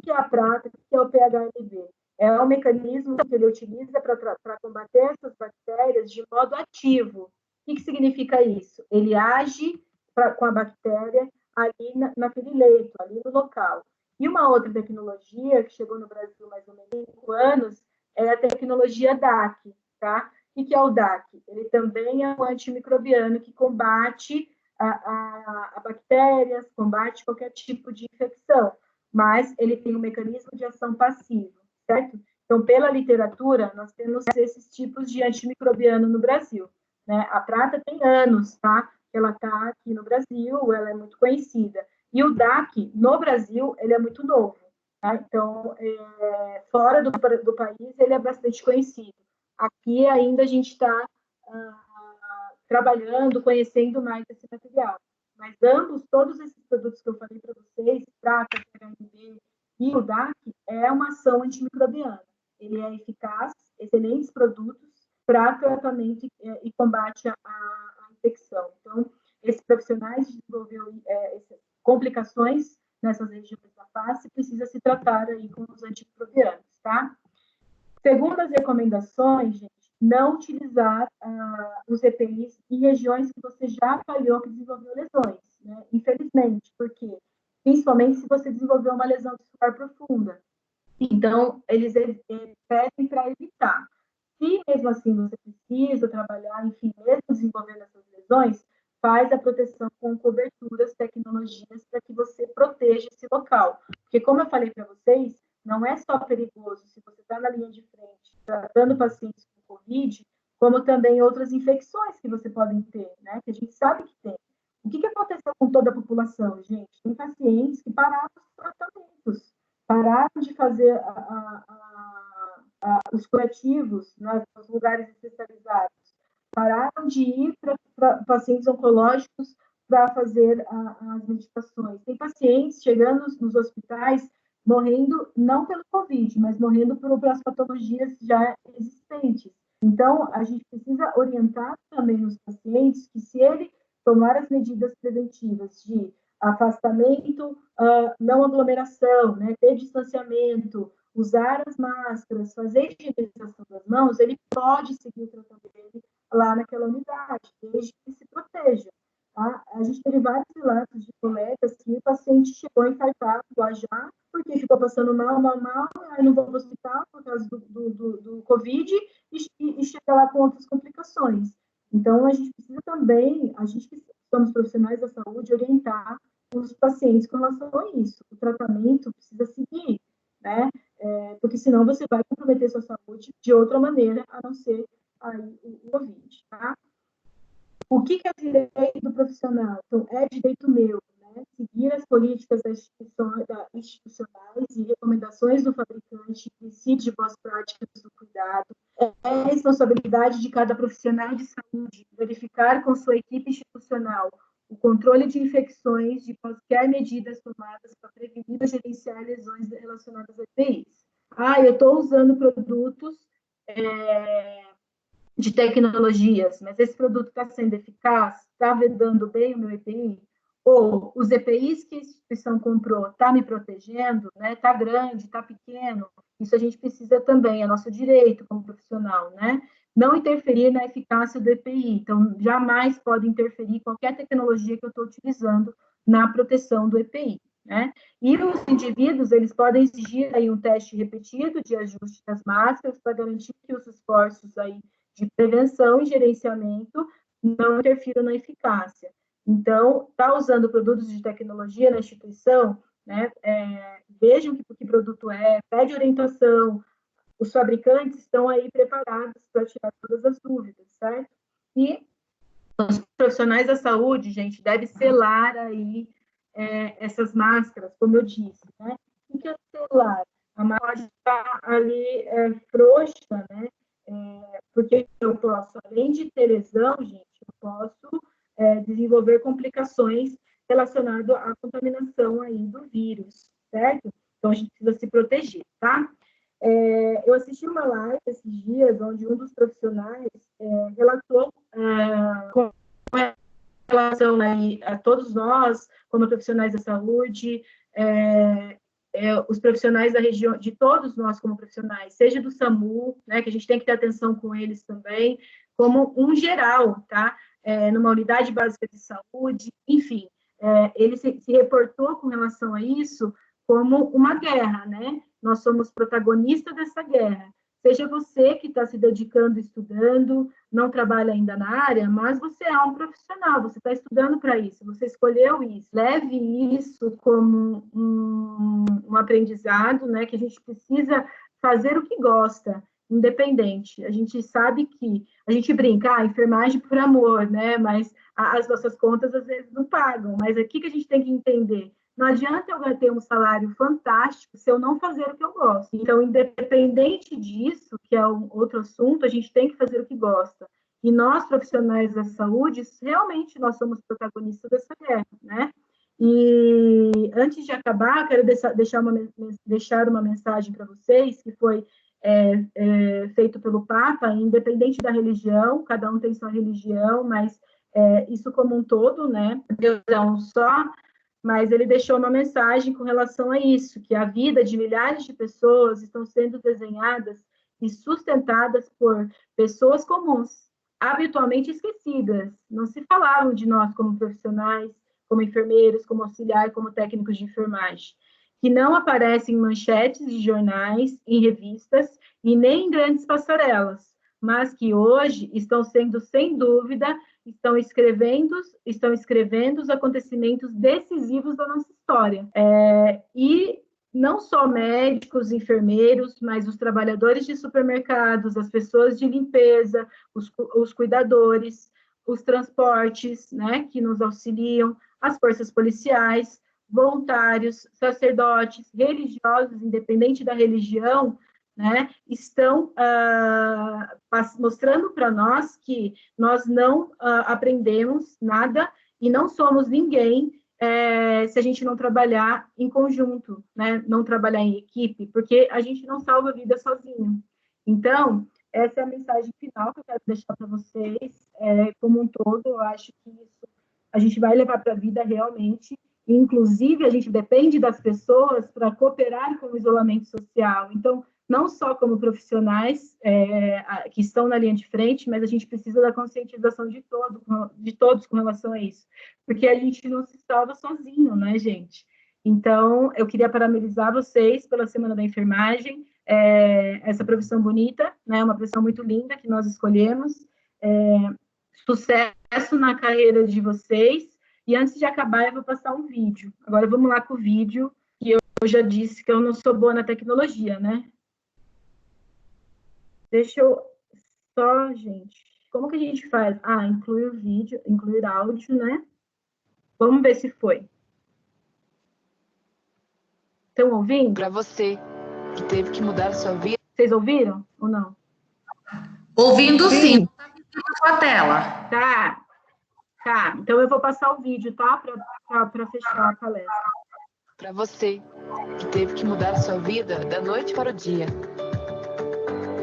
é a prata? O que é o PHMB? É um mecanismo que ele utiliza para combater essas bactérias de modo ativo. O que significa isso? Ele age com a bactéria ali naquele leito, ali no local. E uma outra tecnologia que chegou no Brasil mais ou menos há 5 anos é a tecnologia DAC, tá? O que é o DAC? Ele também é um antimicrobiano que combate a bactérias, combate qualquer tipo de infecção, mas ele tem um mecanismo de ação passivo, certo? Então, pela literatura, nós temos esses tipos de antimicrobiano no Brasil, né? A prata tem anos, tá? Ela está aqui no Brasil, ela é muito conhecida. E o DAC, no Brasil, ele é muito novo, tá? Então, fora do país, ele é bastante conhecido. Aqui ainda a gente está trabalhando, conhecendo mais esse material. Mas todos esses produtos que eu falei para vocês, prata, PHMB e o DAC, é uma ação antimicrobiana. Ele é eficaz, excelentes produtos para tratamento e combate a infecção. Então, esses profissionais desenvolveram complicações nessas regiões da face, precisa se tratar aí com os antimicrobianos, tá? Segundo as recomendações, gente, não utilizar os EPIs em regiões que você já avaliou que desenvolveu lesões, né? Infelizmente, porque principalmente se você desenvolveu uma lesão muscular profunda. Então, eles pedem para evitar. Se mesmo assim você precisa trabalhar, enfim, mesmo desenvolvendo essas lesões, faz a proteção com coberturas, tecnologias, para que você proteja esse local. Porque, como eu falei para vocês, não é só perigoso se você está na linha de frente, tratando pacientes com Covid, como também outras infecções que você pode ter, né? Que a gente sabe que tem. O que aconteceu com toda a população, gente? Tem pacientes que pararam os tratamentos, pararam de fazer os curativos, né, nos lugares especializados, pararam de ir para pacientes oncológicos para fazer as medicações. Tem pacientes chegando nos hospitais morrendo não pelo Covid, mas morrendo por outras patologias já existentes. Então, a gente precisa orientar também os pacientes que, se ele tomar as medidas preventivas de afastamento, não aglomeração, né, ter distanciamento, usar as máscaras, fazer higienização das mãos, ele pode seguir o tratamento dele lá naquela unidade, desde que se proteja. Tá? A gente teve vários relatos de colegas que o paciente chegou infartado lá já, porque ficou passando mal, aí não vou para o hospital por causa do Covid e chega lá com outras complicações. Então, a gente precisa também, a gente que somos profissionais da saúde, orientar os pacientes com relação a isso. O tratamento precisa seguir, né? Porque senão você vai comprometer sua saúde de outra maneira, a não ser aí o Covid, tá? O que é direito do profissional? Então, é direito meu, né? Seguir as políticas institucionais e recomendações do fabricante, princípios de boas práticas do cuidado. É responsabilidade de cada profissional de saúde verificar com sua equipe institucional o controle de infecções de quaisquer medidas tomadas para prevenir ou gerenciar lesões relacionadas a EPIs. Eu estou usando produtos de tecnologias, mas esse produto está sendo eficaz? Está vedando bem o meu EPI? Ou os EPIs que a instituição comprou está me protegendo? Está grande, está pequeno? Isso a gente precisa também, é nosso direito como profissional, né? Não interferir na eficácia do EPI. Então, jamais pode interferir qualquer tecnologia que eu estou utilizando na proteção do EPI, né? E os indivíduos, eles podem exigir aí um teste repetido de ajuste das máscaras para garantir que os esforços aí de prevenção e gerenciamento não interfiram na eficácia. Então, está usando produtos de tecnologia na instituição, né? Vejam que produto pede orientação, os fabricantes estão aí preparados para tirar todas as dúvidas, certo? E os profissionais da saúde, gente, devem selar aí essas máscaras, como eu disse, né? O que é selar? A máscara pode estar ali frouxa, né? Porque eu posso, além de ter lesão, gente, eu posso desenvolver complicações relacionadas à contaminação aí do vírus, certo? Então, a gente precisa se proteger, tá? Eu assisti uma live esses dias, onde um dos profissionais relatou com relação aí a todos nós, como profissionais da saúde, os profissionais da região, de todos nós como profissionais, seja do SAMU, né, que a gente tem que ter atenção com eles também, como um geral, tá? Numa unidade básica de saúde, enfim, ele se reportou com relação a isso como uma guerra, né? Nós somos protagonistas dessa guerra. seja você que está se dedicando, estudando, não trabalha ainda na área, mas você é um profissional, você está estudando para isso, você escolheu isso. Leve isso como um aprendizado, né, que a gente precisa fazer o que gosta, independente. A gente sabe que, a gente brinca, enfermagem por amor, né, mas as nossas contas às vezes não pagam, mas aqui que a gente tem que entender, não adianta eu ter um salário fantástico se eu não fazer o que eu gosto. Então, independente disso, que é um outro assunto, a gente tem que fazer o que gosta. E nós, profissionais da saúde, realmente nós somos protagonistas dessa guerra, né? E antes de acabar, quero deixar uma mensagem para vocês, que foi feito pelo Papa, independente da religião, cada um tem sua religião, mas isso como um todo, né? Deus é um só, mas ele deixou uma mensagem com relação a isso, que a vida de milhares de pessoas estão sendo desenhadas e sustentadas por pessoas comuns, habitualmente esquecidas. Não se falavam de nós como profissionais, como enfermeiros, como auxiliar, como técnicos de enfermagem, que não aparecem em manchetes de jornais, em revistas e nem em grandes passarelas, mas que hoje estão sendo, sem dúvida, estão escrevendo os acontecimentos decisivos da nossa história. E não só médicos, enfermeiros, mas os trabalhadores de supermercados, as pessoas de limpeza, os cuidadores, os transportes, né, que nos auxiliam, as forças policiais, voluntários, sacerdotes, religiosos, independente da religião, né, estão mostrando para nós que nós não aprendemos nada e não somos ninguém se a gente não trabalhar em conjunto, né, não trabalhar em equipe, porque a gente não salva a vida sozinho. Então, essa é a mensagem final que eu quero deixar para vocês. Como um todo, eu acho que isso a gente vai levar para a vida realmente. Inclusive, a gente depende das pessoas para cooperar com o isolamento social. Então, não só como profissionais que estão na linha de frente, mas a gente precisa da conscientização de todos com relação a isso, porque a gente não se salva sozinho, né, gente? Então, eu queria parabenizar vocês pela Semana da Enfermagem, essa profissão bonita, né, uma profissão muito linda que nós escolhemos, sucesso na carreira de vocês, e antes de acabar, eu vou passar um vídeo. Agora, vamos lá com o vídeo, que eu já disse que eu não sou boa na tecnologia, né? Deixa eu só, gente, como que a gente faz? Incluir o vídeo, incluir áudio, né? Vamos ver se foi. Estão ouvindo? Para você, que teve que mudar a sua vida. Vocês ouviram ou não? Ouvindo sim. Tá na sua tela. Tá. Então eu vou passar o vídeo, tá? Para fechar a palestra. Para você, que teve que mudar a sua vida da noite para o dia,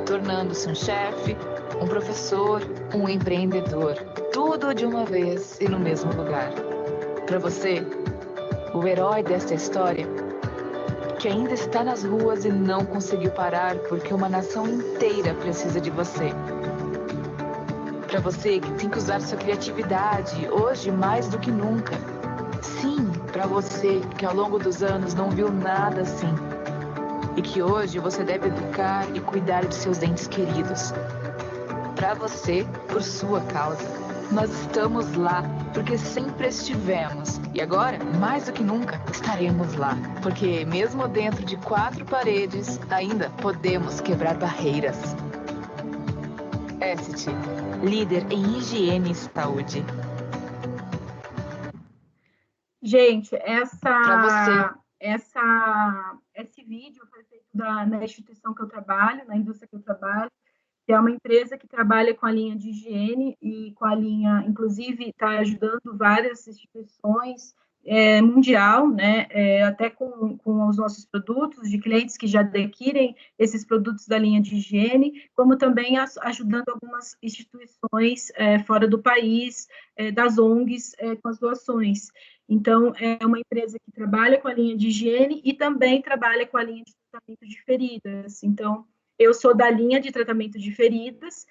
tornando-se um chefe, um professor, um empreendedor, tudo de uma vez e no mesmo lugar. Para você, o herói desta história, que ainda está nas ruas e não conseguiu parar porque uma nação inteira precisa de você. Para você que tem que usar sua criatividade hoje mais do que nunca. Sim, para você que ao longo dos anos não viu nada assim. E que hoje você deve educar e cuidar de seus entes queridos. Para você, por sua causa. Nós estamos lá, porque sempre estivemos. E agora, mais do que nunca, estaremos lá. Porque mesmo dentro de 4 paredes, ainda podemos quebrar barreiras. Essity, líder em higiene e saúde. Gente, esse vídeo foi feito na instituição que eu trabalho, na indústria que eu trabalho, que é uma empresa que trabalha com a linha de higiene e com a linha, inclusive, está ajudando várias instituições mundial, né, até com os nossos produtos, de clientes que já adquirem esses produtos da linha de higiene, como também ajudando algumas instituições fora do país, das ONGs, com as doações. Então, é uma empresa que trabalha com a linha de higiene e também trabalha com a linha de tratamento de feridas. Então, eu sou da linha de tratamento de feridas,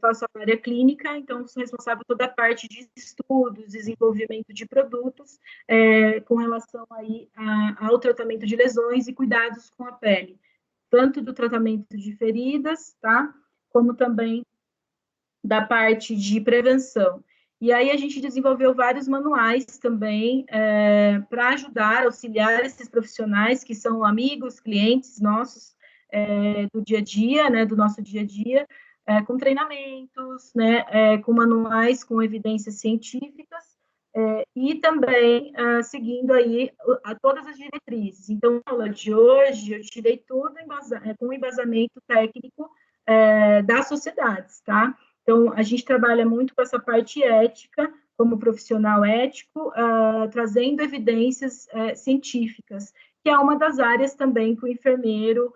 faço a área clínica, então sou responsável por toda a parte de estudos, desenvolvimento de produtos, com relação aí ao tratamento de lesões e cuidados com a pele. tanto do tratamento de feridas, tá? Como também da parte de prevenção. E aí a gente desenvolveu vários manuais também para ajudar, auxiliar esses profissionais que são amigos, clientes nossos do dia a dia, né, do nosso dia a dia, com treinamentos, né, com manuais com evidências científicas, e também seguindo aí todas as diretrizes. Então, na aula de hoje, eu tirei tudo com embasamento técnico das sociedades, tá? Então, a gente trabalha muito com essa parte ética, como profissional ético, trazendo evidências científicas, que é uma das áreas também que o enfermeiro,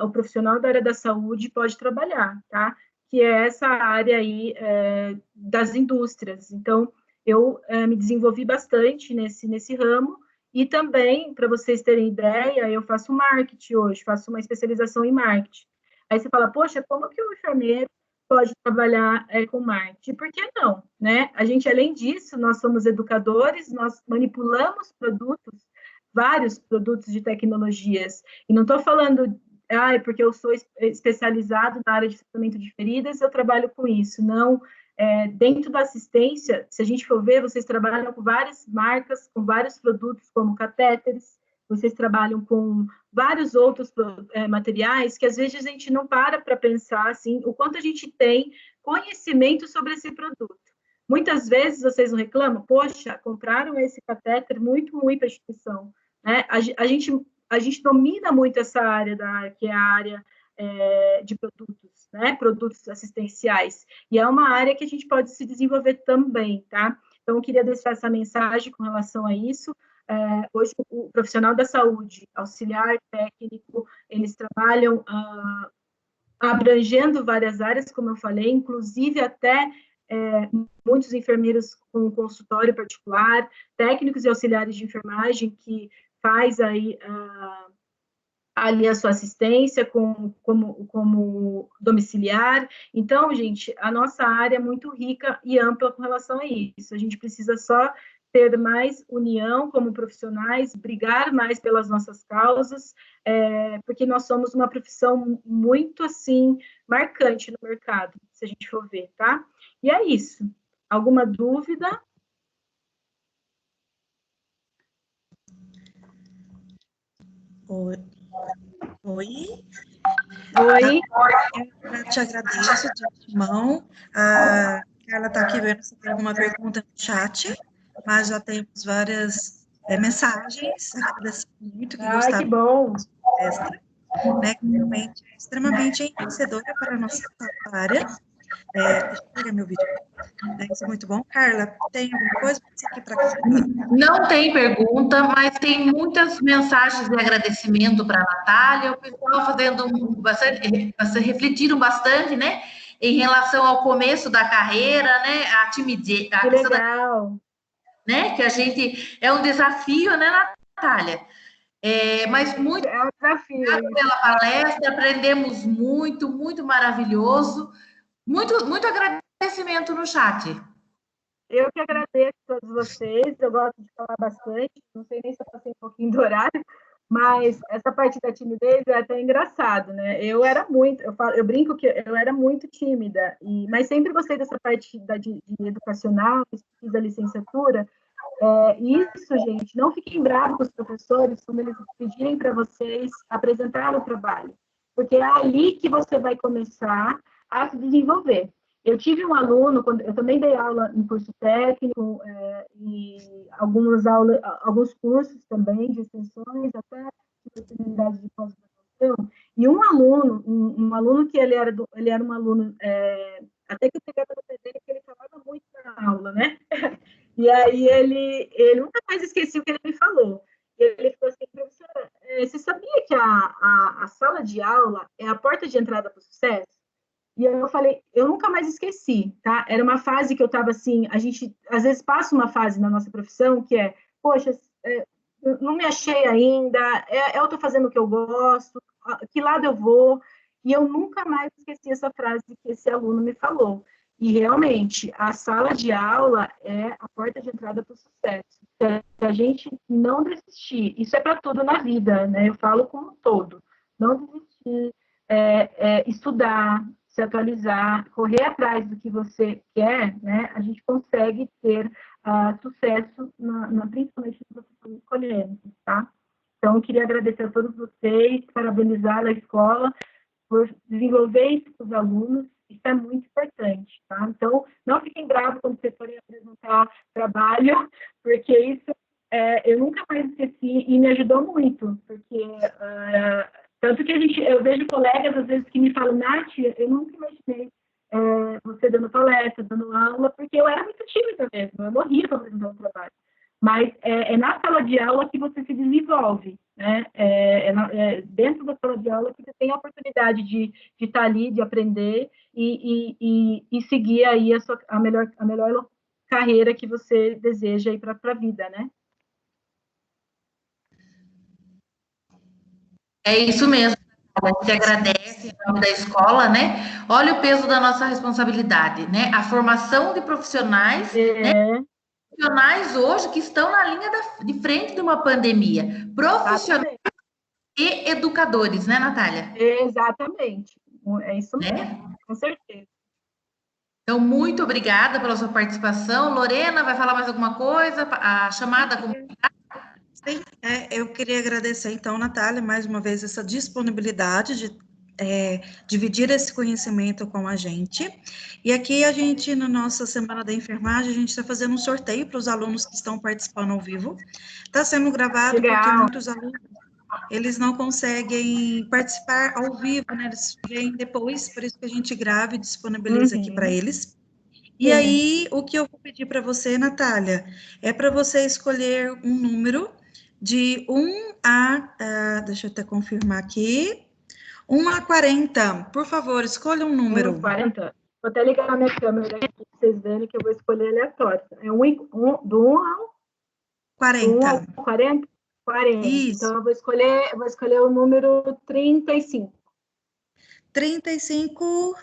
o profissional da área da saúde pode trabalhar, tá? Que é essa área aí das indústrias. Então, eu me desenvolvi bastante nesse ramo, e também, para vocês terem ideia, eu faço marketing hoje, faço uma especialização em marketing. Aí você fala, poxa, como que o enfermeiro pode trabalhar com marketing? Por que não, né? A gente, além disso, nós somos educadores, nós manipulamos produtos, vários produtos de tecnologias, e não estou falando, porque eu sou especializado na área de tratamento de feridas, eu trabalho com isso, não. Dentro da assistência, se a gente for ver, vocês trabalham com várias marcas, com vários produtos, como catéteres, vocês trabalham com vários outros materiais que às vezes a gente não para pensar assim, o quanto a gente tem conhecimento sobre esse produto. Muitas vezes vocês não reclamam, poxa, compraram esse catéter muito ruim para a instituição, né? A gente domina muito essa área que é a área de produtos, né? Produtos assistenciais, e é uma área que a gente pode se desenvolver também, tá? Então, eu queria deixar essa mensagem com relação a isso. Hoje, o profissional da saúde, auxiliar técnico, eles trabalham abrangendo várias áreas, como eu falei, inclusive até muitos enfermeiros com consultório particular, técnicos e auxiliares de enfermagem que faz aí ali a sua assistência como domiciliar. Então, gente, a nossa área é muito rica e ampla com relação a isso. A gente precisa só ter mais união como profissionais, brigar mais pelas nossas causas, porque nós somos uma profissão muito, assim, marcante no mercado, se a gente for ver, tá? E é isso. Alguma dúvida? Oi. Oi. Eu te agradeço de antemão. A Carla está aqui vendo se tem alguma pergunta no chat, mas já temos várias mensagens. Agradeço muito que gostaram. Que bom! Palestra, né, que realmente é extremamente enriquecedora para a nossa área. Deixa eu pegar meu vídeo. Isso é muito bom. Carla, tem alguma coisa para Não tem pergunta, mas tem muitas mensagens de agradecimento para a Natália, o pessoal fazendo refletiram bastante, né, em relação ao começo da carreira, né, a timidez, a questão legal. Né, que a gente, é um desafio, né, Natália? Mas muito um desafio. Pela palestra, aprendemos muito, muito maravilhoso, muito agradecimento no chat. Eu que agradeço a todos vocês, eu gosto de falar bastante, não sei nem se eu passei um pouquinho do horário, mas essa parte da timidez é até engraçado, né? Eu brinco que eu era muito tímida, mas sempre gostei dessa parte de educacional, fiz a licenciatura. Isso, gente, não fiquem bravos com os professores quando eles pedirem para vocês apresentar o trabalho, porque é ali que você vai começar a se desenvolver. Eu tive um aluno, eu também dei aula em curso técnico, e alguns cursos também de extensões, até oportunidade de pós-graduação, e um aluno que ele era um aluno, até que eu pegava no pé dele, que ele falava muito na aula, né? E aí ele nunca mais esqueci o que ele me falou. Ele falou assim, professora, você sabia que a sala de aula é a porta de entrada para o sucesso? E eu falei, eu nunca mais esqueci, tá? Era uma fase que eu estava assim, a gente às vezes passa uma fase na nossa profissão que é, poxa, não me achei ainda, eu estou fazendo o que eu gosto, que lado eu vou? E eu nunca mais esqueci essa frase que esse aluno me falou. E realmente, a sala de aula é a porta de entrada para o sucesso. Se a gente não desistir, isso é para tudo na vida, né? Eu falo como um todo, não desistir. estudar, se atualizar, correr atrás do que você quer, né, a gente consegue ter sucesso, principalmente no que você está escolhendo, tá? Então, eu queria agradecer a todos vocês, parabenizar a escola por desenvolver isso com os alunos, isso é muito importante, tá? Então, não fiquem bravos quando vocês forem apresentar trabalho, porque isso eu nunca mais esqueci e me ajudou muito, porque tanto que eu vejo colegas, às vezes, que me falam, Nath, eu nunca imaginei você dando palestra, dando aula, porque eu era muito tímida mesmo, eu morria para apresentar um trabalho. Mas é na sala de aula que você se desenvolve, né? Dentro da sala de aula que você tem a oportunidade de estar ali, de aprender e seguir aí a melhor carreira que você deseja aí para a vida, né? É isso mesmo. A gente agradece em nome da escola, né? Olha o peso da nossa responsabilidade, né? A formação de profissionais, né? Profissionais hoje que estão na linha de frente de uma pandemia. Profissionais e educadores, né, Natália? Exatamente. É isso mesmo, com certeza. Então, muito obrigada pela sua participação. Lorena, vai falar mais alguma coisa? A chamada comunitária? Sim, eu queria agradecer, então, Natália, mais uma vez, essa disponibilidade de dividir esse conhecimento com a gente. E aqui a gente, na nossa Semana da Enfermagem, a gente está fazendo um sorteio para os alunos que estão participando ao vivo. Está sendo gravado porque muitos alunos, eles não conseguem participar ao vivo, né? Eles vêm depois, por isso que a gente grava e disponibiliza aqui para eles. E aí, o que eu vou pedir para você, Natália, é para você escolher um número de 1 a... deixa eu até confirmar aqui. 1 a 40. Por favor, escolha um número. 1 a 40. Vou até ligar a minha câmera aqui para vocês verem que eu vou escolher aleatório. É do 1 ao 40. 1 ao 40? 40. Isso. Então, eu vou escolher o número 35. 35.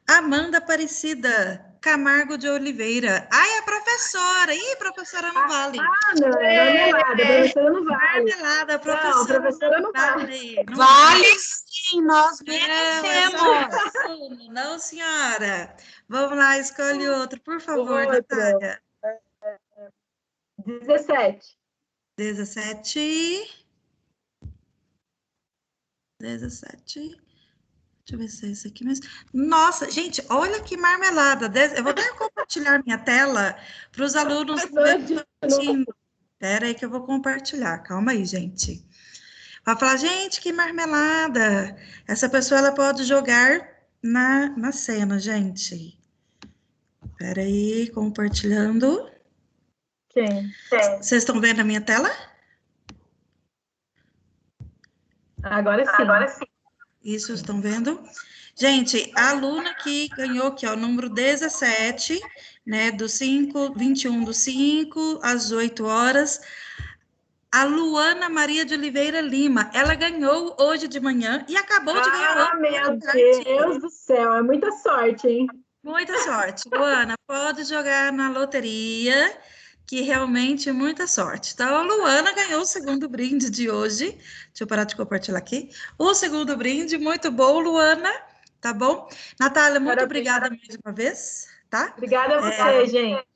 Amanda Aparecida Camargo de Oliveira. Ai, a professora. Ih, professora não vale. Não, marmelada, professora não vale. Marmelada, professora não vale. Não vale sim, nós merecemos. Não, senhora. Vamos lá, escolhe outro, por favor, Natália. 17. 17. 17. Deixa eu ver se é isso aqui mesmo. Nossa, gente, olha que marmelada. Eu vou até compartilhar minha tela para os alunos. Espera aí que eu vou compartilhar. Calma aí, gente. Vai falar, gente, que marmelada. Essa pessoa, ela pode jogar na cena, gente. Espera aí, compartilhando. Quem? Vocês estão vendo a minha tela? Agora sim. Agora sim. Isso, estão vendo? Gente, a aluna que ganhou, que é o número 17, né, do 5, 21 do 5, às 8 horas, a Luana Maria de Oliveira Lima, ela ganhou hoje de manhã e acabou de ganhar. Meu Deus do céu, é muita sorte, hein? Muita sorte. Luana, pode jogar na loteria, que realmente é muita sorte. Então, a Luana ganhou o segundo brinde de hoje. Deixa eu parar de compartilhar aqui. O segundo brinde, muito bom, Luana. Tá bom? Natália, muito obrigada mais uma vez, tá? Obrigada a você, gente.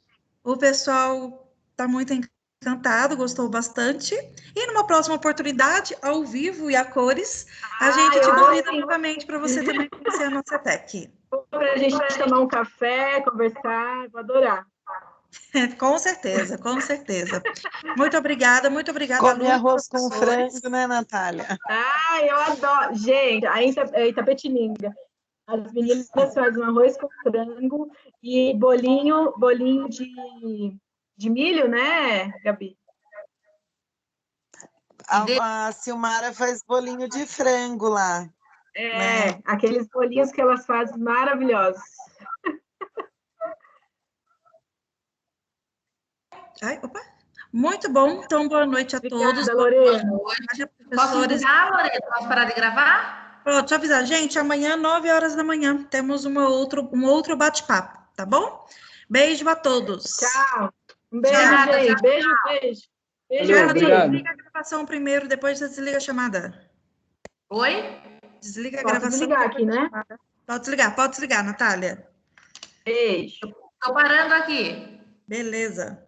O pessoal tá muito encantado, gostou bastante. E numa próxima oportunidade, ao vivo e a cores, a gente te convida novamente para você também conhecer a nossa tech. Para a gente tomar um café, conversar, vou adorar. Com certeza, com certeza. Muito obrigada, muito obrigada. Comer arroz com frango, né, Natália? Eu adoro. Gente, aí em Itapetininga, as meninas fazem um arroz com frango e bolinho de milho, né, Gabi? A Silmara faz bolinho de frango lá. Né? Aqueles bolinhos que elas fazem maravilhosos. Ai, opa. Muito bom. Então, boa noite a todos. Lorena. Boa noite. Posso ligar, Lorena? Posso parar de gravar? Pronto, deixa eu avisar. Gente, amanhã, 9 horas da manhã, temos um outro bate-papo, tá bom? Beijo a todos. Tchau. Um beijo, gente. Beijo. Beijo. Desliga a gravação primeiro, depois você desliga a chamada. Oi? Desliga a Posso gravação. desligar aqui, né? Pode desligar, Natália. Beijo. Estou parando aqui. Beleza.